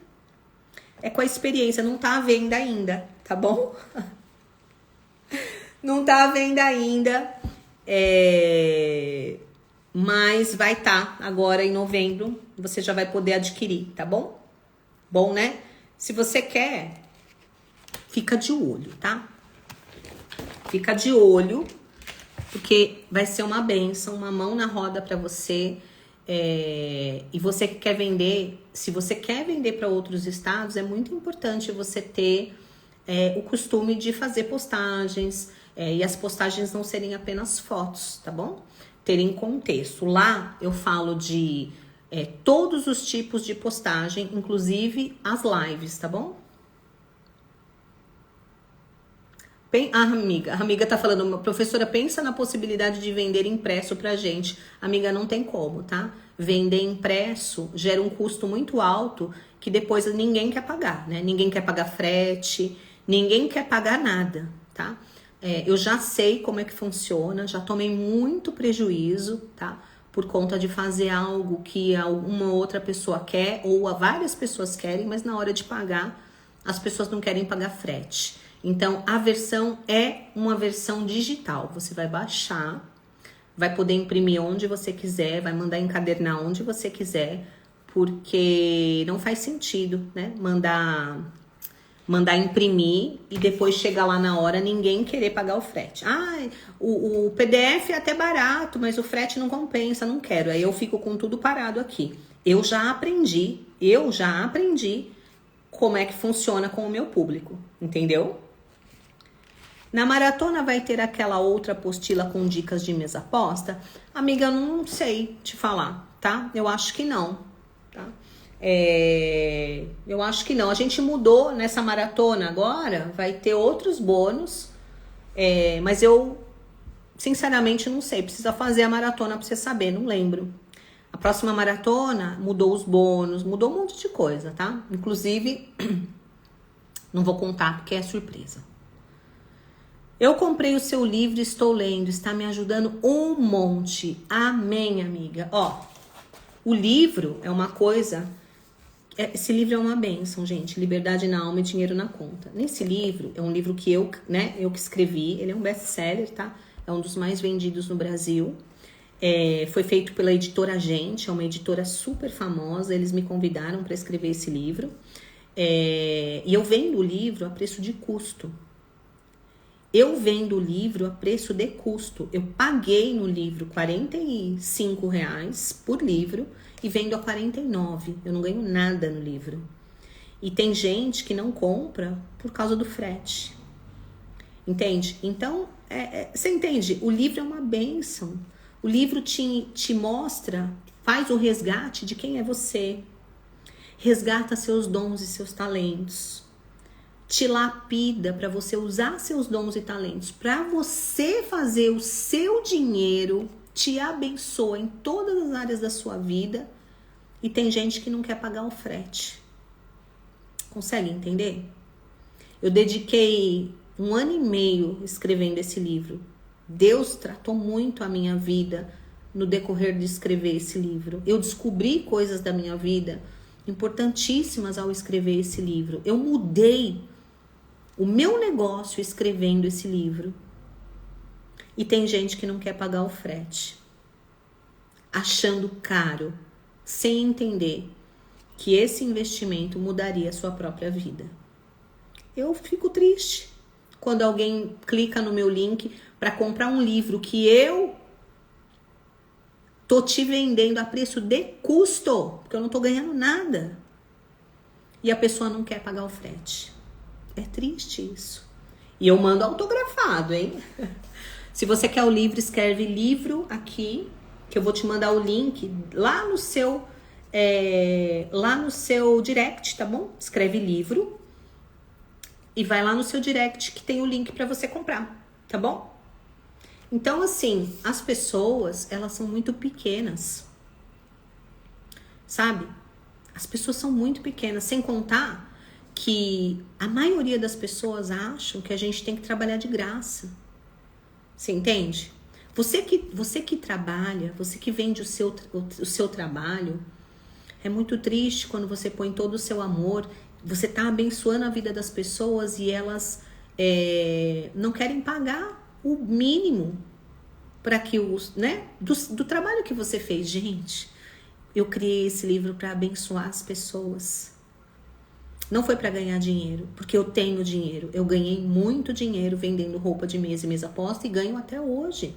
É com a experiência, não tá à venda ainda, tá bom? Não tá à venda ainda. Mas vai estar agora em novembro, você já vai poder adquirir, tá bom? Bom, né? Se você quer, fica de olho, tá? Fica de olho, porque vai ser uma bênção, uma mão na roda pra você. E você que quer vender, se você quer vender para outros estados, é muito importante você ter o costume de fazer postagens, e as postagens não serem apenas fotos, tá bom? ter em contexto. Lá eu falo de todos os tipos de postagem, inclusive as lives, tá bom? A amiga tá falando, professora, pensa na possibilidade de vender impresso pra gente. Amiga, não tem como, tá? Vender impresso gera um custo muito alto que depois ninguém quer pagar, né? Ninguém quer pagar frete, ninguém quer pagar nada, tá? Eu já sei como é que funciona, já tomei muito prejuízo, tá? Por conta de fazer algo que uma outra pessoa quer ou várias pessoas querem, mas na hora de pagar, as pessoas não querem pagar frete. Então, a versão é uma versão digital. Você vai baixar, vai poder imprimir onde você quiser, vai mandar encadernar onde você quiser, porque não faz sentido, né? Mandar imprimir e depois chegar lá na hora ninguém querer pagar o frete. O PDF é até barato, mas o frete não compensa, não quero. Aí eu fico com tudo parado aqui. Eu já aprendi como é que funciona com o meu público, entendeu? Na maratona vai ter aquela outra apostila com dicas de mesa aposta? Amiga, eu não sei te falar, tá? Eu acho que não, tá? Eu acho que não. A gente mudou nessa maratona agora, vai ter outros bônus, mas eu, sinceramente, não sei. Precisa fazer a maratona pra você saber, não lembro. A próxima maratona mudou os bônus, mudou um monte de coisa, tá? Inclusive, não vou contar porque é surpresa. Eu comprei o seu livro, estou lendo, está me ajudando um monte. Amém, amiga. Ó, o livro é uma coisa... Esse livro é uma bênção, gente. Liberdade na alma e dinheiro na conta. Nesse livro, é um livro que eu que escrevi. Ele é um best-seller, tá? É um dos mais vendidos no Brasil. Foi feito pela editora Gente, é uma editora super famosa. Eles me convidaram para escrever esse livro. E eu vendo o livro a preço de custo. Eu vendo o livro a preço de custo. Eu paguei no livro R$45 por livro e vendo a 49. Eu não ganho nada no livro. E tem gente que não compra por causa do frete. Entende? Então, você entende? O livro é uma bênção. O livro te mostra, faz o resgate de quem é você. Resgata seus dons e seus talentos. Te lapida para você usar seus dons e talentos, para você fazer o seu dinheiro, te abençoa em todas as áreas da sua vida. E tem gente que não quer pagar o frete. Consegue entender? Eu dediquei 1 ano e meio escrevendo esse livro. Deus tratou muito a minha vida no decorrer de escrever esse livro. Eu descobri coisas da minha vida importantíssimas ao escrever esse livro. Eu mudei o meu negócio escrevendo esse livro. E tem gente que não quer pagar o frete, achando caro, sem entender que esse investimento mudaria a sua própria vida. Eu fico triste quando alguém clica no meu link para comprar um livro que eu tô te vendendo a preço de custo, porque eu não tô ganhando nada. E a pessoa não quer pagar o frete. É triste isso. E eu mando autografado, hein? Se você quer o livro, escreve livro aqui, que eu vou te mandar o link lá no seu direct, tá bom? Escreve livro e vai lá no seu direct que tem o link para você comprar, tá bom? Então, assim, as pessoas, elas são muito pequenas, sabe? As pessoas são muito pequenas, sem contar que a maioria das pessoas acham que a gente tem que trabalhar de graça. Você entende? Você que trabalha, você que vende o seu trabalho, é muito triste quando você põe todo o seu amor, você está abençoando a vida das pessoas e elas não querem pagar o mínimo para que do trabalho que você fez. Gente, eu criei esse livro para abençoar as pessoas. Não foi para ganhar dinheiro, porque eu tenho dinheiro. Eu ganhei muito dinheiro vendendo roupa de mesa e mesa aposta e ganho até hoje.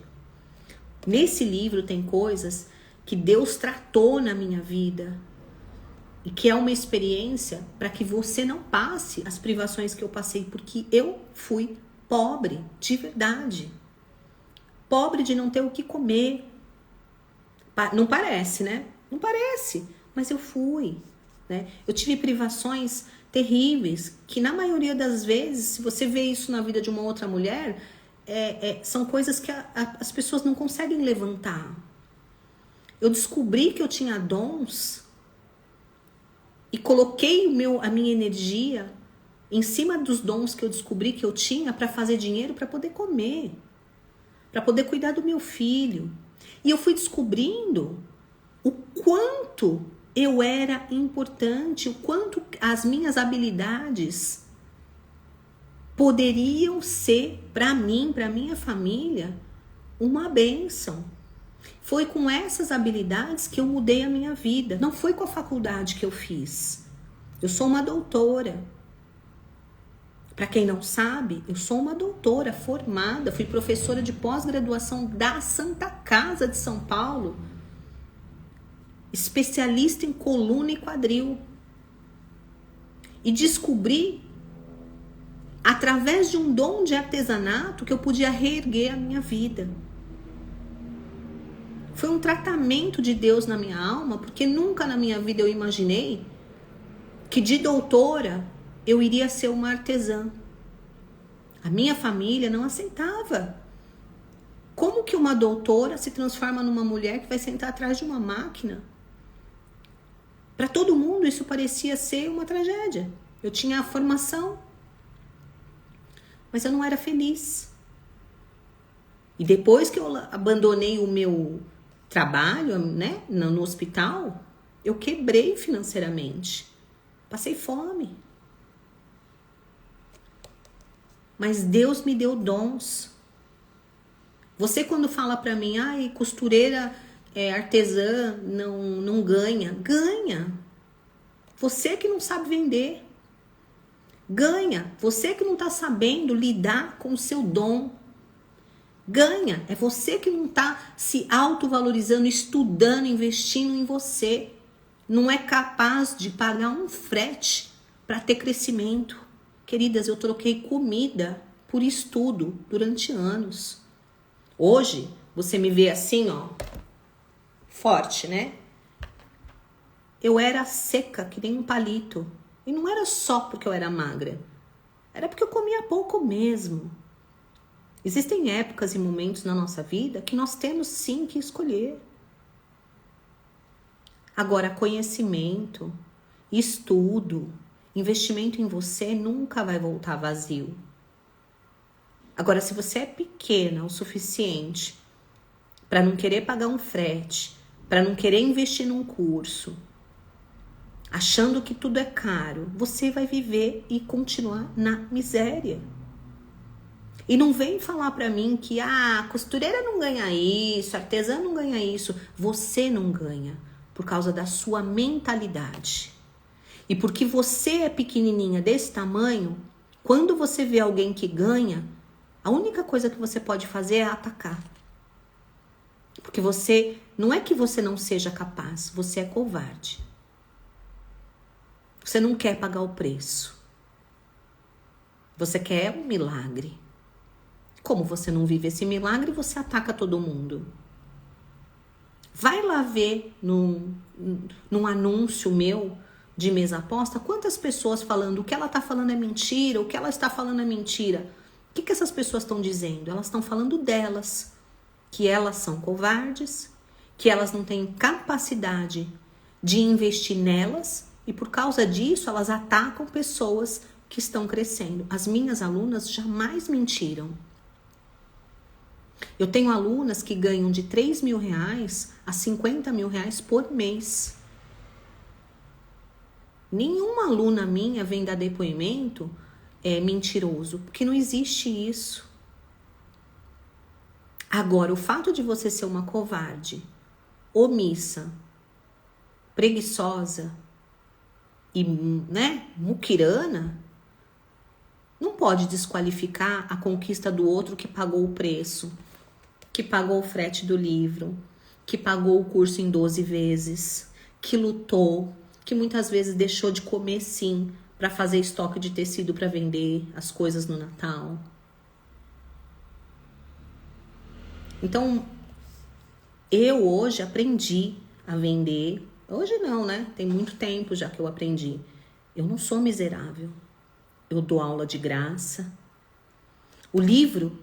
Nesse livro tem coisas que Deus tratou na minha vida e que é uma experiência para que você não passe as privações que eu passei, porque eu fui pobre, de verdade. Pobre de não ter o que comer. Não parece, né? Não parece, mas eu fui, né? Eu tive privações terríveis, que na maioria das vezes, se você vê isso na vida de uma outra mulher, são coisas que as pessoas não conseguem levantar. Eu descobri que eu tinha dons e coloquei a minha energia em cima dos dons que eu descobri que eu tinha para fazer dinheiro, para poder comer, para poder cuidar do meu filho. E eu fui descobrindo o quanto eu era importante, o quanto as minhas habilidades poderiam ser para mim, para minha família, uma bênção. Foi com essas habilidades que eu mudei a minha vida. Não foi com a faculdade que eu fiz. Eu sou uma doutora. Para quem não sabe, eu sou uma doutora formada, fui professora de pós-graduação da Santa Casa de São Paulo, especialista em coluna e quadril. E descobri, através de um dom de artesanato, que eu podia reerguer a minha vida. Foi um tratamento de Deus na minha alma, porque nunca na minha vida eu imaginei que de doutora eu iria ser uma artesã. A minha família não aceitava. Como que uma doutora se transforma numa mulher que vai sentar atrás de uma máquina? Para todo mundo isso parecia ser uma tragédia. Eu tinha a formação, mas eu não era feliz. E depois que eu abandonei o meu trabalho, né, no hospital, eu quebrei financeiramente. Passei fome. Mas Deus me deu dons. Você quando fala pra mim, ai, costureira artesã não ganha. Ganha. Você que não sabe vender. Ganha. Você que não tá sabendo lidar com o seu dom. Ganha. É você que não tá se autovalorizando, estudando, investindo em você. Não é capaz de pagar um frete para ter crescimento. Queridas, eu troquei comida por estudo durante anos. Hoje, você me vê assim, ó, forte, né? Eu era seca, que nem um palito. E não era só porque eu era magra. Era porque eu comia pouco mesmo. Existem épocas e momentos na nossa vida que nós temos sim que escolher. Agora, conhecimento, estudo, investimento em você nunca vai voltar vazio. Agora, se você é pequena o suficiente para não querer pagar um frete, para não querer investir num curso, achando que tudo é caro, você vai viver e continuar na miséria. E não vem falar para mim que a costureira não ganha isso, a artesã não ganha isso. Você não ganha por causa da sua mentalidade. E porque você é pequenininha desse tamanho, quando você vê alguém que ganha, a única coisa que você pode fazer é atacar. Porque você, não é que você não seja capaz, você é covarde. Você não quer pagar o preço. Você quer um milagre. Como você não vive esse milagre, você ataca todo mundo. Vai lá ver num anúncio meu de mesa aposta, quantas pessoas falando o que ela está falando é mentira, o que ela está falando é mentira. O que essas pessoas estão dizendo? Elas estão falando delas, que elas são covardes, que elas não têm capacidade de investir nelas e por causa disso elas atacam pessoas que estão crescendo. As minhas alunas jamais mentiram. Eu tenho alunas que ganham de 3 mil reais a 50 mil reais por mês. Nenhuma aluna minha vem dar depoimento mentiroso, porque não existe isso. Agora, o fato de você ser uma covarde, omissa, preguiçosa e, muquirana, não pode desqualificar a conquista do outro que pagou o preço, que pagou o frete do livro, que pagou o curso em 12 vezes, que lutou, que muitas vezes deixou de comer sim, para fazer estoque de tecido para vender as coisas no Natal. Então, Eu hoje aprendi a vender. Hoje não, né? Tem muito tempo já que eu aprendi. Eu não sou miserável. Eu dou aula de graça. O livro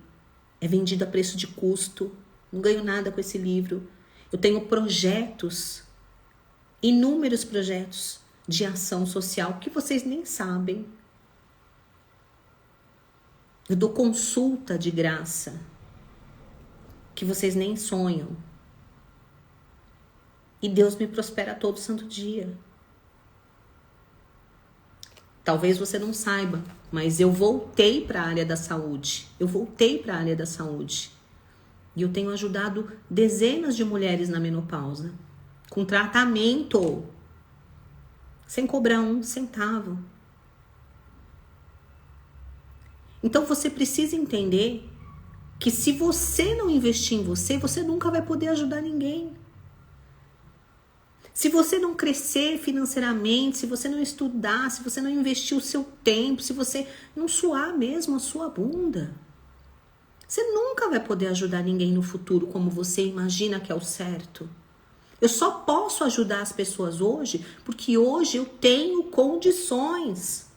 é vendido a preço de custo. Não ganho nada com esse livro. Eu tenho projetos, inúmeros projetos de ação social que vocês nem sabem. Eu dou consulta de graça que vocês nem sonham. E Deus me prospera todo santo dia. Talvez você não saiba, mas eu voltei para a área da saúde. E eu tenho ajudado dezenas de mulheres na menopausa, com tratamento, sem cobrar um centavo. Então você precisa entender que se você não investir em você, você nunca vai poder ajudar ninguém. Se você não crescer financeiramente, se você não estudar, se você não investir o seu tempo, se você não suar mesmo a sua bunda, você nunca vai poder ajudar ninguém no futuro como você imagina que é o certo. Eu só posso ajudar as pessoas hoje porque hoje eu tenho condições.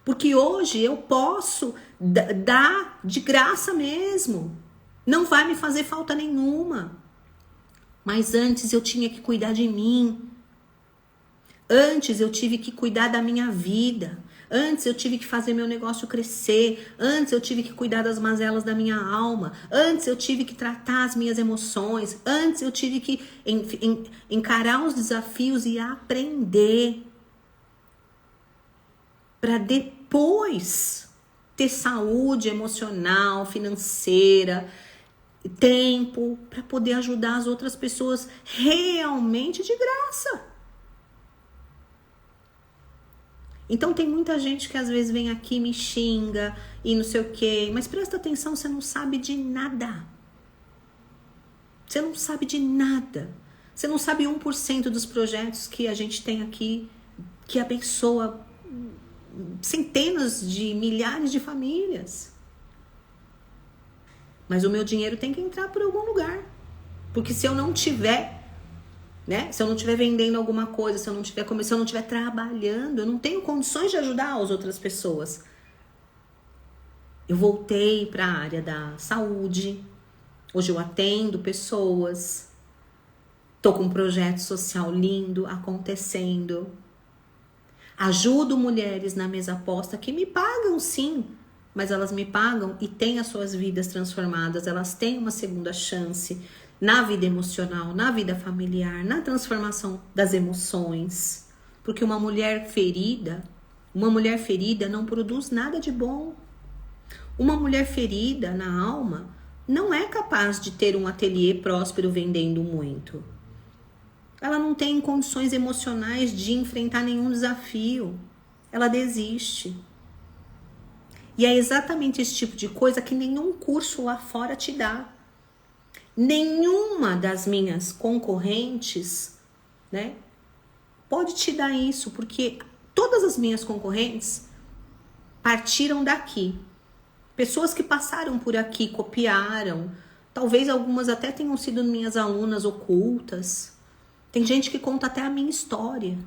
Porque hoje eu posso dar de graça mesmo. Não vai me fazer falta nenhuma. Mas antes eu tinha que cuidar de mim. Antes eu tive que cuidar da minha vida. Antes eu tive que fazer meu negócio crescer. Antes eu tive que cuidar das mazelas da minha alma. Antes eu tive que tratar as minhas emoções. Antes eu tive que encarar os desafios e aprender. Para depois ter saúde emocional, financeira, tempo para poder ajudar as outras pessoas realmente de graça. Então tem muita gente que às vezes vem aqui, me xinga e não sei o quê, mas presta atenção, você não sabe de nada. Você não sabe de nada. Você não sabe 1% dos projetos que a gente tem aqui, que abençoa centenas de milhares de famílias. Mas o meu dinheiro tem que entrar por algum lugar. Porque se eu não tiver, né? Se eu não estiver vendendo alguma coisa, se eu não estiver trabalhando, eu não tenho condições de ajudar as outras pessoas. Eu voltei para a área da saúde. Hoje eu atendo pessoas. Tô com um projeto social lindo acontecendo. Ajudo mulheres na mesa aposta que me pagam sim, mas elas me pagam e têm as suas vidas transformadas, elas têm uma segunda chance na vida emocional, na vida familiar, na transformação das emoções. Porque uma mulher ferida não produz nada de bom. Uma mulher ferida na alma não é capaz de ter um ateliê próspero vendendo muito. Ela não tem condições emocionais de enfrentar nenhum desafio. Ela desiste. E é exatamente esse tipo de coisa que nenhum curso lá fora te dá. Nenhuma das minhas concorrentes, né, pode te dar isso, porque todas as minhas concorrentes partiram daqui. Pessoas que passaram por aqui, copiaram. Talvez algumas até tenham sido minhas alunas ocultas. Tem gente que conta até a minha história.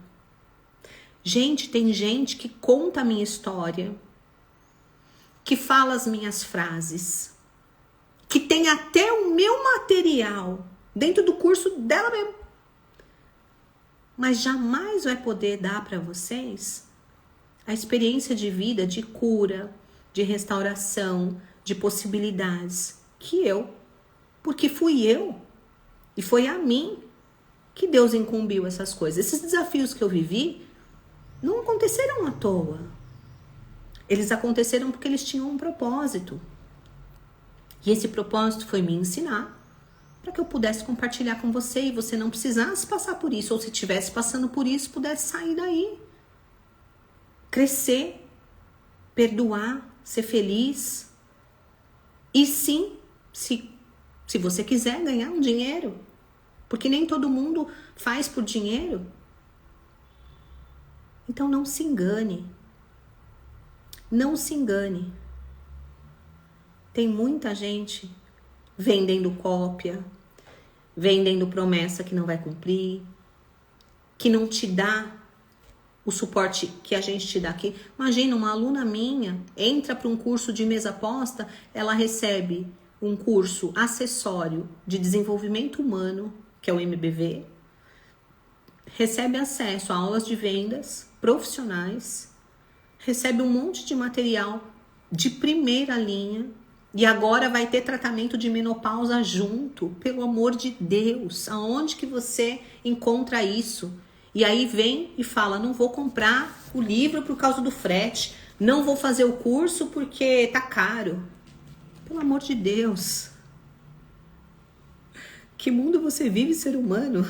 Tem gente que conta a minha história, que fala as minhas frases, que tem até o meu material dentro do curso dela mesmo. Mas jamais vai poder dar para vocês a experiência de vida, de cura, de restauração, de possibilidades que eu, porque fui eu e foi a mim que Deus incumbiu essas coisas. Esses desafios que eu vivi não aconteceram à toa. Eles aconteceram porque eles tinham um propósito. E esse propósito foi me ensinar para que eu pudesse compartilhar com você e você não precisasse passar por isso, ou se estivesse passando por isso, pudesse sair daí. Crescer, perdoar, ser feliz. E sim, se você quiser ganhar um dinheiro, porque nem todo mundo faz por dinheiro. Então não se engane. Não se engane. Tem muita gente vendendo cópia, vendendo promessa que não vai cumprir, que não te dá o suporte que a gente te dá aqui. Imagina, uma aluna minha entra para um curso de mesa aposta, ela recebe um curso acessório de desenvolvimento humano, que é o MBV, recebe acesso a aulas de vendas profissionais, recebe um monte de material de primeira linha e agora vai ter tratamento de menopausa junto. Pelo amor de Deus, aonde que você encontra isso? E aí vem e fala, não vou comprar o livro por causa do frete, não vou fazer o curso porque tá caro. Pelo amor de Deus. Que mundo você vive, ser humano?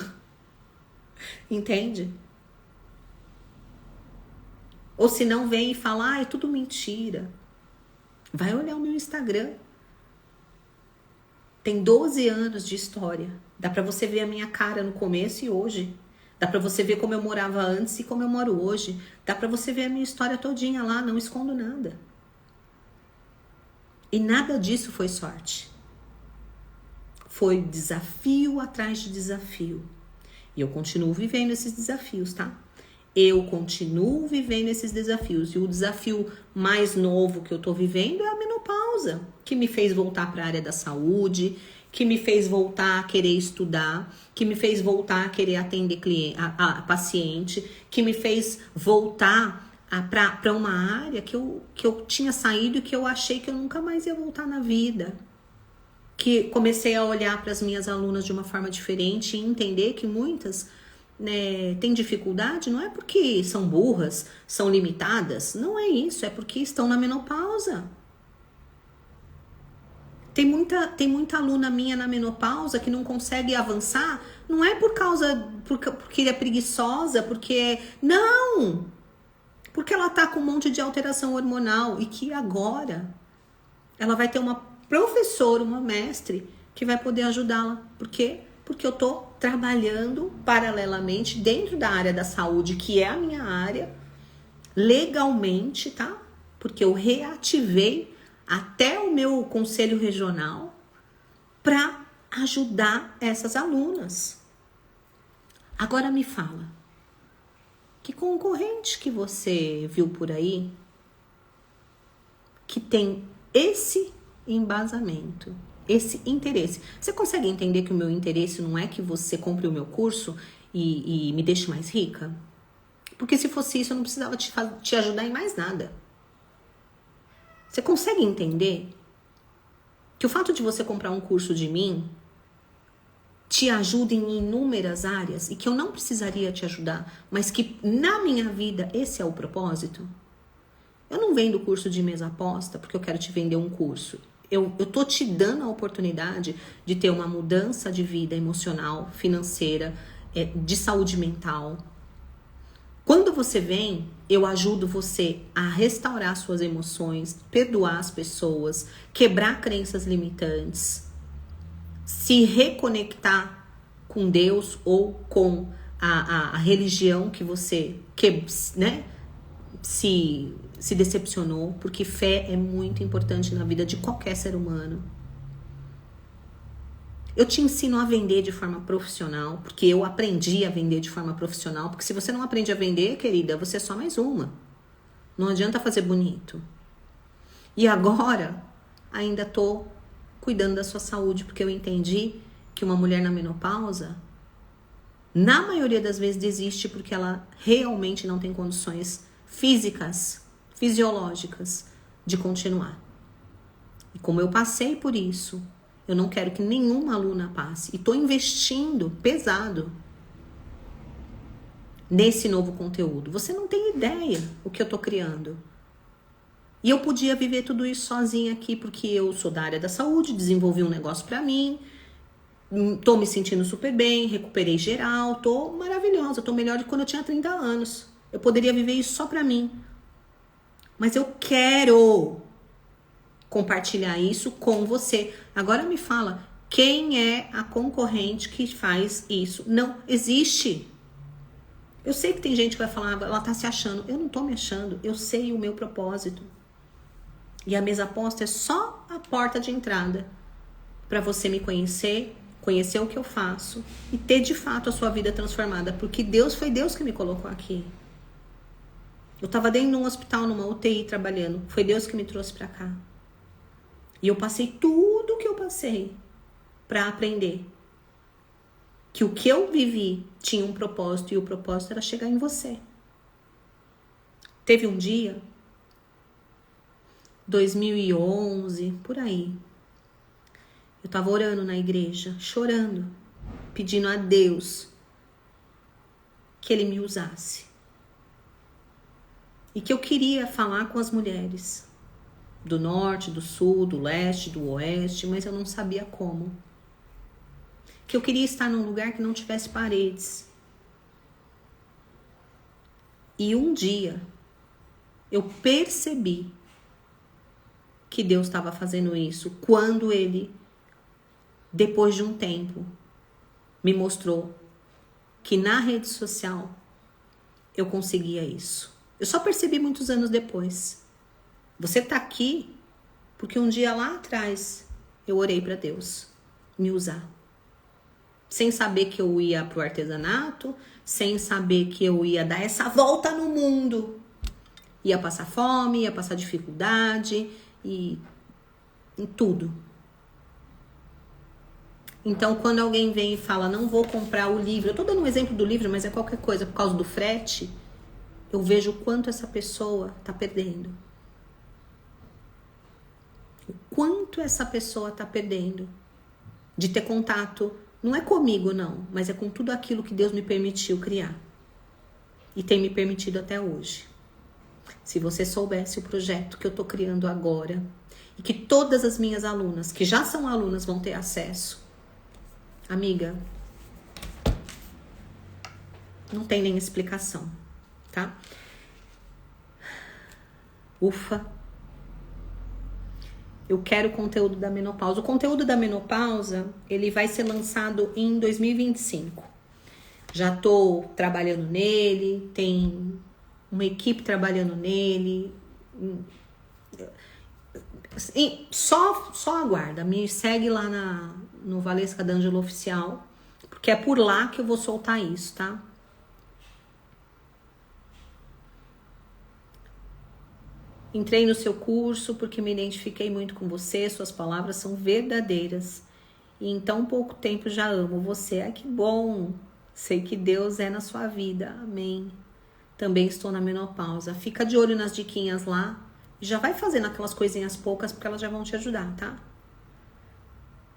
Entende? Ou se não vem e fala, é tudo mentira. Vai olhar o meu Instagram. Tem 12 anos de história. Dá pra você ver a minha cara no começo e hoje. Dá pra você ver como eu morava antes e como eu moro hoje. Dá pra você ver a minha história todinha lá, não escondo nada. E nada disso foi sorte. Foi desafio atrás de desafio. E eu continuo vivendo esses desafios, tá? Eu continuo vivendo esses desafios. E o desafio mais novo que eu tô vivendo é a menopausa, que me fez voltar para a área da saúde, que me fez voltar a querer estudar, que me fez voltar a querer atender cliente, a paciente, que me fez voltar para uma área que eu tinha saído e que eu achei que eu nunca mais ia voltar na vida. Que comecei a olhar para as minhas alunas de uma forma diferente e entender que muitas têm dificuldade, não é porque são burras, são limitadas, não é isso, é porque estão na menopausa. Tem muita aluna minha na menopausa que não consegue avançar, não é porque é preguiçosa, não! Porque ela tá com um monte de alteração hormonal e que agora ela vai ter uma professora, uma mestre que vai poder ajudá-la. Por quê? Porque eu tô trabalhando paralelamente dentro da área da saúde, que é a minha área, legalmente, tá? Porque eu reativei até o meu conselho regional para ajudar essas alunas. Agora me fala, que concorrente que você viu por aí que tem esse embasamento, esse interesse? Você consegue entender que o meu interesse não é que você compre o meu curso e me deixe mais rica? Porque se fosse isso, eu não precisava te ajudar em mais nada. Você consegue entender que o fato de você comprar um curso de mim te ajuda em inúmeras áreas e que eu não precisaria te ajudar, mas que na minha vida esse é o propósito? Eu não vendo curso de mesa aposta porque eu quero te vender um curso. Eu tô te dando a oportunidade de ter uma mudança de vida emocional, financeira, de saúde mental. Quando você vem, eu ajudo você a restaurar suas emoções, perdoar as pessoas, quebrar crenças limitantes, se reconectar com Deus ou com a religião que você se decepcionou, porque fé é muito importante na vida de qualquer ser humano. Eu te ensino a vender de forma profissional, porque eu aprendi a vender de forma profissional, porque se você não aprende a vender, querida, você é só mais uma. Não adianta fazer bonito. E agora, ainda tô cuidando da sua saúde, porque eu entendi que uma mulher na menopausa, na maioria das vezes, desiste porque ela realmente não tem condições físicas, fisiológicas, de continuar. E como eu passei por isso, eu não quero que nenhuma aluna passe. E tô investindo pesado nesse novo conteúdo. Você não tem ideia o que eu tô criando. E eu podia viver tudo isso sozinha aqui, porque eu sou da área da saúde, desenvolvi um negócio pra mim, tô me sentindo super bem, recuperei geral, tô maravilhosa, tô melhor do que quando eu tinha 30 anos. Eu poderia viver isso só pra mim. Mas eu quero compartilhar isso com você. Agora me fala, quem é a concorrente que faz isso? Não existe. Eu sei que tem gente que vai falar, ela tá se achando. Eu não tô me achando, eu sei o meu propósito. E a mesa aposta é só a porta de entrada para você me conhecer, conhecer o que eu faço e ter de fato a sua vida transformada, porque foi Deus que me colocou aqui. Eu estava dentro de um hospital, numa UTI trabalhando, foi Deus que me trouxe para cá. E eu passei tudo o que eu passei para aprender que o que eu vivi tinha um propósito, e o propósito era chegar em você. Teve um dia, 2011, por aí, eu estava orando na igreja, chorando, pedindo a Deus que Ele me usasse. E que eu queria falar com as mulheres do norte, do sul, do leste, do oeste, mas eu não sabia como. Que eu queria estar num lugar que não tivesse paredes. E um dia eu percebi que Deus estava fazendo isso quando Ele, depois de um tempo, me mostrou que na rede social eu conseguia isso. Eu só percebi muitos anos depois. Você tá aqui porque um dia lá atrás eu orei para Deus me usar. Sem saber que eu ia pro artesanato, sem saber que eu ia dar essa volta no mundo. Ia passar fome, ia passar dificuldade e em tudo. Então, quando alguém vem e fala, não vou comprar o livro, eu tô dando um exemplo do livro, mas é qualquer coisa, por causa do frete, eu vejo o quanto essa pessoa tá perdendo. O quanto essa pessoa tá perdendo de ter contato. Não é comigo, não, mas é com tudo aquilo que Deus me permitiu criar. E tem me permitido até hoje. Se você soubesse o projeto que eu tô criando agora, e que todas as minhas alunas, que já são alunas, vão ter acesso. Amiga, não tem nem explicação, tá? Ufa. Eu quero o conteúdo da menopausa. O conteúdo da menopausa, ele vai ser lançado em 2025. Já tô trabalhando nele, tem uma equipe trabalhando nele. E só aguarda. Me segue lá no Valesca D'Angelo Oficial, porque é por lá que eu vou soltar isso, tá? Entrei no seu curso porque me identifiquei muito com você, suas palavras são verdadeiras. E em tão pouco tempo já amo você. Ai, que bom! Sei que Deus é na sua vida. Amém. Também estou na menopausa. Fica de olho nas diquinhas lá. E já vai fazendo aquelas coisinhas poucas, porque elas já vão te ajudar, tá?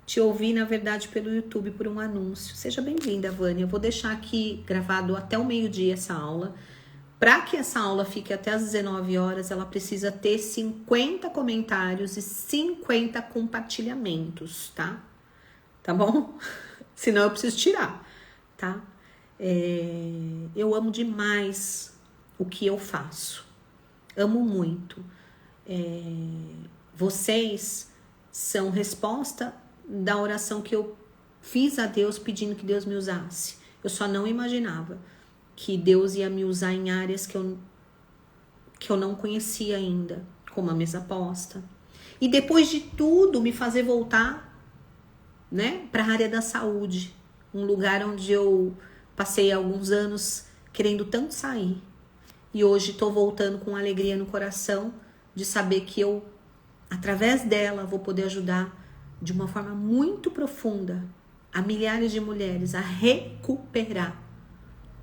Te ouvi, na verdade, pelo YouTube, por um anúncio. Seja bem-vinda, Vânia. Eu vou deixar aqui gravado até o meio-dia essa aula. Para que essa aula fique até às 19 horas, ela precisa ter 50 comentários e 50 compartilhamentos, tá? Tá bom? Senão eu preciso tirar, tá? Eu amo demais o que eu faço. Amo muito. Vocês são resposta da oração que eu fiz a Deus pedindo que Deus me usasse. Eu só não imaginava que Deus ia me usar em áreas que eu não conhecia ainda, como a mesa posta. E depois de tudo, me fazer voltar, né, para a área da saúde. Um lugar onde eu passei alguns anos querendo tanto sair. E hoje estou voltando com alegria no coração de saber que eu, através dela, vou poder ajudar de uma forma muito profunda a milhares de mulheres a recuperar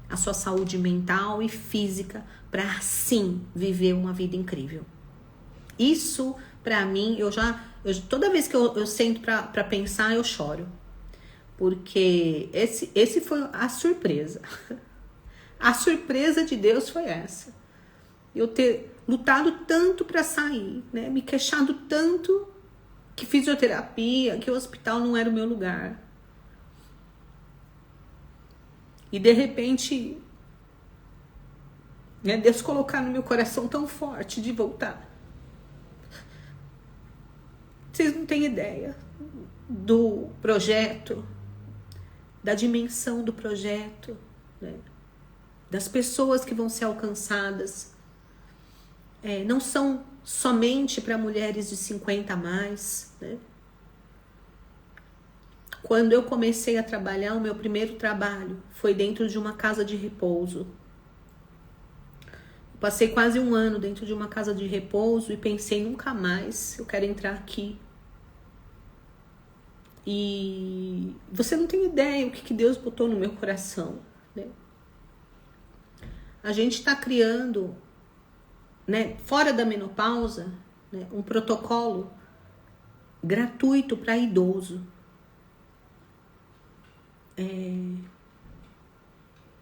a sua saúde mental e física para assim viver uma vida incrível. Isso, para mim, toda vez que eu sento para pensar, eu choro. Porque esse foi a surpresa. A surpresa de Deus foi essa. Eu ter lutado tanto para sair, né? Me queixado tanto que fisioterapia, que o hospital não era o meu lugar. E de repente, né, Deus colocar no meu coração tão forte de voltar. Vocês não têm ideia do projeto, da dimensão do projeto, né? Das pessoas que vão ser alcançadas. Não são somente para mulheres de 50 a mais, né? Quando eu comecei a trabalhar, o meu primeiro trabalho foi dentro de uma casa de repouso. Passei quase um ano dentro de uma casa de repouso e pensei, nunca mais eu quero entrar aqui. E você não tem ideia o que Deus botou no meu coração, né? A gente está criando, né, fora da menopausa, né, um protocolo gratuito para idoso.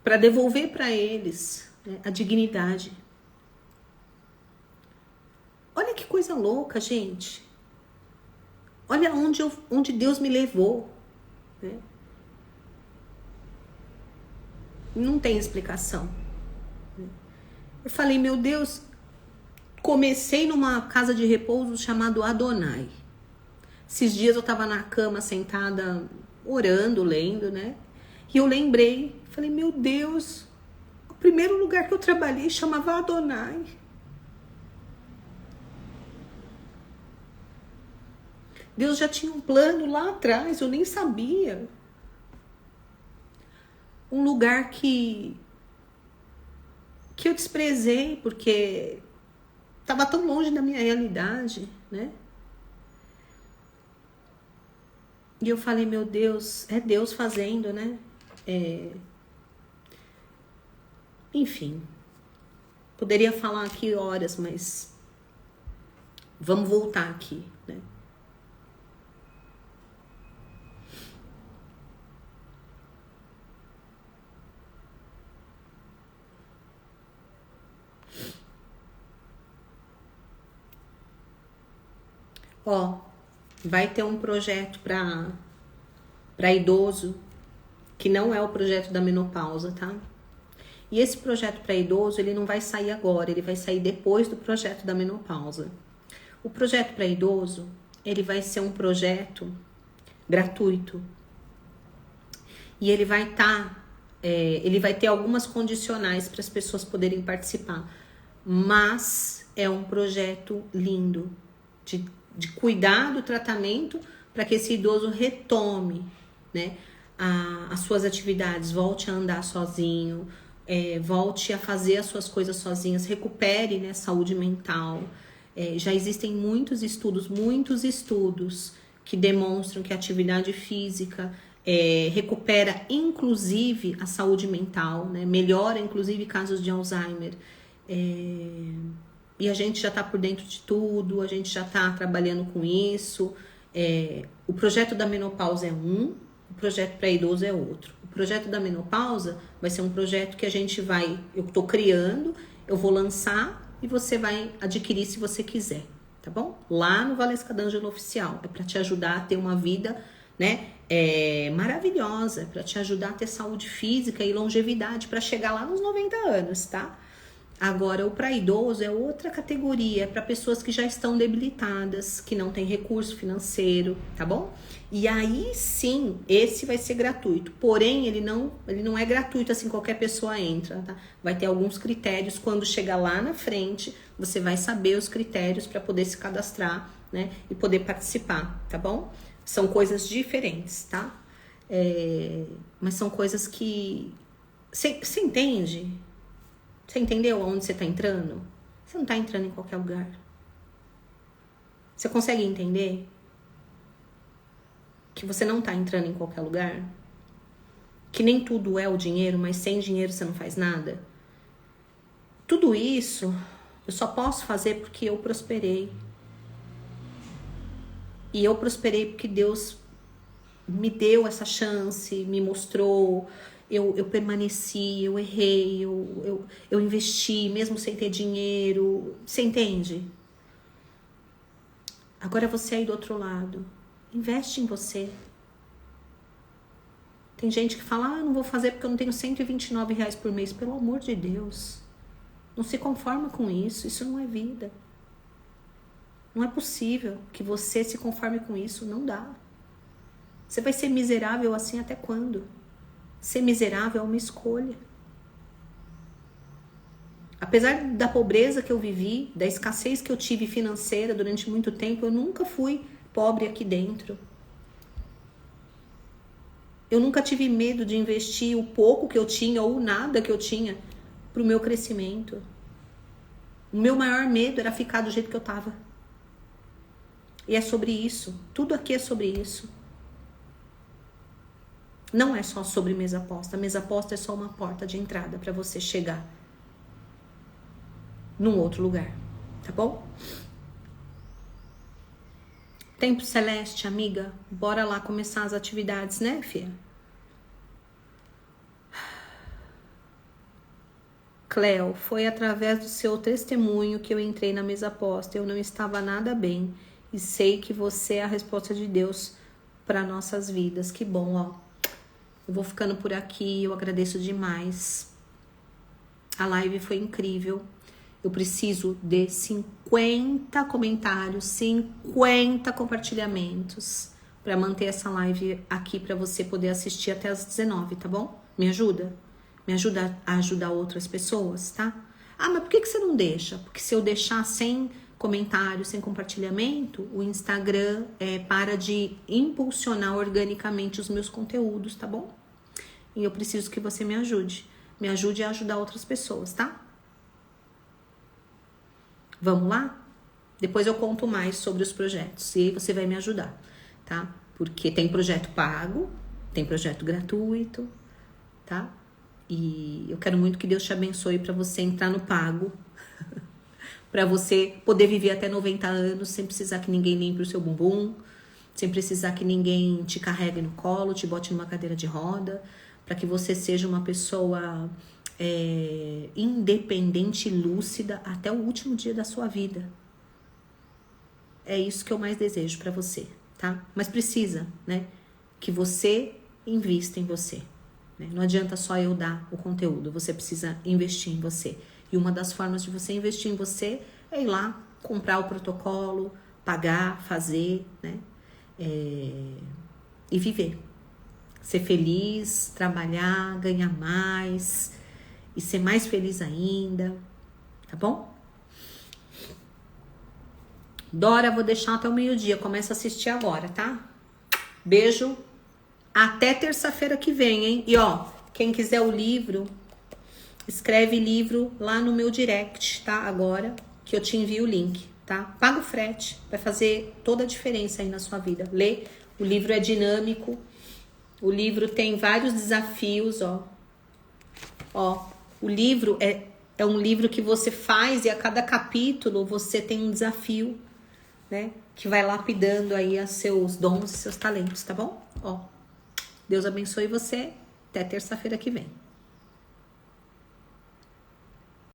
Para devolver para eles, né, a dignidade. Olha que coisa louca, gente. Olha onde Deus me levou, né? Não tem explicação. Eu falei, meu Deus, comecei numa casa de repouso chamado Adonai. Esses dias eu tava na cama sentada, orando, lendo, né? E eu lembrei, falei, meu Deus, o primeiro lugar que eu trabalhei chamava Adonai. Deus já tinha um plano lá atrás, eu nem sabia. Um lugar que eu desprezei, porque estava tão longe da minha realidade, né? E eu falei, meu Deus, é Deus fazendo, né? Enfim, poderia falar aqui horas, mas vamos voltar aqui, né? Ó, vai ter um projeto para idoso, que não é o projeto da menopausa, tá? E esse projeto para idoso, ele não vai sair agora, ele vai sair depois do projeto da menopausa. O projeto para idoso, ele vai ser um projeto gratuito. E ele vai ele vai ter algumas condicionais para as pessoas poderem participar. Mas é um projeto lindo de cuidar do tratamento para que esse idoso retome, né, as suas atividades, volte a andar sozinho, volte a fazer as suas coisas sozinhas, recupere, né, saúde mental. Já existem muitos estudos que demonstram que a atividade física recupera inclusive a saúde mental, né, melhora inclusive casos de Alzheimer. E a gente já está por dentro de tudo, a gente já está trabalhando com isso. O projeto da menopausa é um, o projeto para idoso é outro. O projeto da menopausa vai ser um projeto que eu estou criando, eu vou lançar e você vai adquirir se você quiser, tá bom? Lá no Valesca D'Angelo Oficial, é para te ajudar a ter uma vida, né, maravilhosa, para te ajudar a ter saúde física e longevidade para chegar lá nos 90 anos, tá? Agora, o para idoso é outra categoria, para pessoas que já estão debilitadas, que não têm recurso financeiro, tá bom? E aí sim, esse vai ser gratuito. Porém, ele não é gratuito, assim, qualquer pessoa entra, tá? Vai ter alguns critérios, quando chegar lá na frente, você vai saber os critérios para poder se cadastrar, né? E poder participar, tá bom? São coisas diferentes, tá? Mas são coisas que... Você entende? Você entendeu aonde você está entrando? Você não está entrando em qualquer lugar. Você consegue entender que você não está entrando em qualquer lugar? Que nem tudo é o dinheiro, mas sem dinheiro você não faz nada? Tudo isso eu só posso fazer porque eu prosperei. E eu prosperei porque Deus me deu essa chance, me mostrou... Eu permaneci, eu errei, eu investi, mesmo sem ter dinheiro. Você entende? Agora você aí do outro lado. Investe em você. Tem gente que fala, eu não vou fazer porque eu não tenho R$129 por mês. Pelo amor de Deus. Não se conforma com isso. Isso não é vida. Não é possível que você se conforme com isso. Não dá. Você vai ser miserável assim até quando? Ser miserável é uma escolha. Apesar da pobreza que eu vivi, da escassez que eu tive financeira durante muito tempo, eu nunca fui pobre aqui dentro. Eu nunca tive medo de investir o pouco que eu tinha ou nada que eu tinha pro meu crescimento. O meu maior medo era ficar do jeito que eu tava. E é sobre isso. Tudo aqui é sobre isso. Não é só sobre mesa aposta. A mesa aposta é só uma porta de entrada para você chegar num outro lugar. Tá bom? Tempo Celeste, amiga. Bora lá começar as atividades, né, filha? Cleo, foi através do seu testemunho que eu entrei na mesa aposta. Eu não estava nada bem. E sei que você é a resposta de Deus para nossas vidas. Que bom, ó. Eu vou ficando por aqui. Eu agradeço demais. A live foi incrível. Eu preciso de 50 comentários, 50 compartilhamentos para manter essa live aqui para você poder assistir até as 19, tá bom? Me ajuda? Me ajuda a ajudar outras pessoas, tá? Ah, mas por que você não deixa? Porque se eu deixar sem comentário, sem compartilhamento, o Instagram para de impulsionar organicamente os meus conteúdos, tá bom? E eu preciso que você me ajude. Me ajude a ajudar outras pessoas, tá? Vamos lá? Depois eu conto mais sobre os projetos e aí você vai me ajudar, tá? Porque tem projeto pago, tem projeto gratuito, tá? E eu quero muito que Deus te abençoe para você entrar no pago, para você poder viver até 90 anos sem precisar que ninguém limpe o seu bumbum, sem precisar que ninguém te carregue no colo, te bote numa cadeira de roda, para que você seja uma pessoa independente e lúcida até o último dia da sua vida. É isso que eu mais desejo para você, tá? Mas precisa, né? Que você invista em você. Né? Não adianta só eu dar o conteúdo, você precisa investir em você. E uma das formas de você investir em você é ir lá, comprar o protocolo, pagar, fazer, né? E viver. Ser feliz, trabalhar, ganhar mais e ser mais feliz ainda, tá bom? Dora, vou deixar até o meio-dia, começa a assistir agora, tá? Beijo, até terça-feira que vem, hein? E ó, quem quiser o livro, escreve livro lá no meu direct, tá? Agora, que eu te envio o link, tá? Paga o frete, vai fazer toda a diferença aí na sua vida. Lê, o livro é dinâmico, o livro tem vários desafios, ó. Ó, o livro é um livro que você faz e a cada capítulo você tem um desafio, né? Que vai lapidando aí os seus dons e seus talentos, tá bom? Ó, Deus abençoe você. Até terça-feira que vem.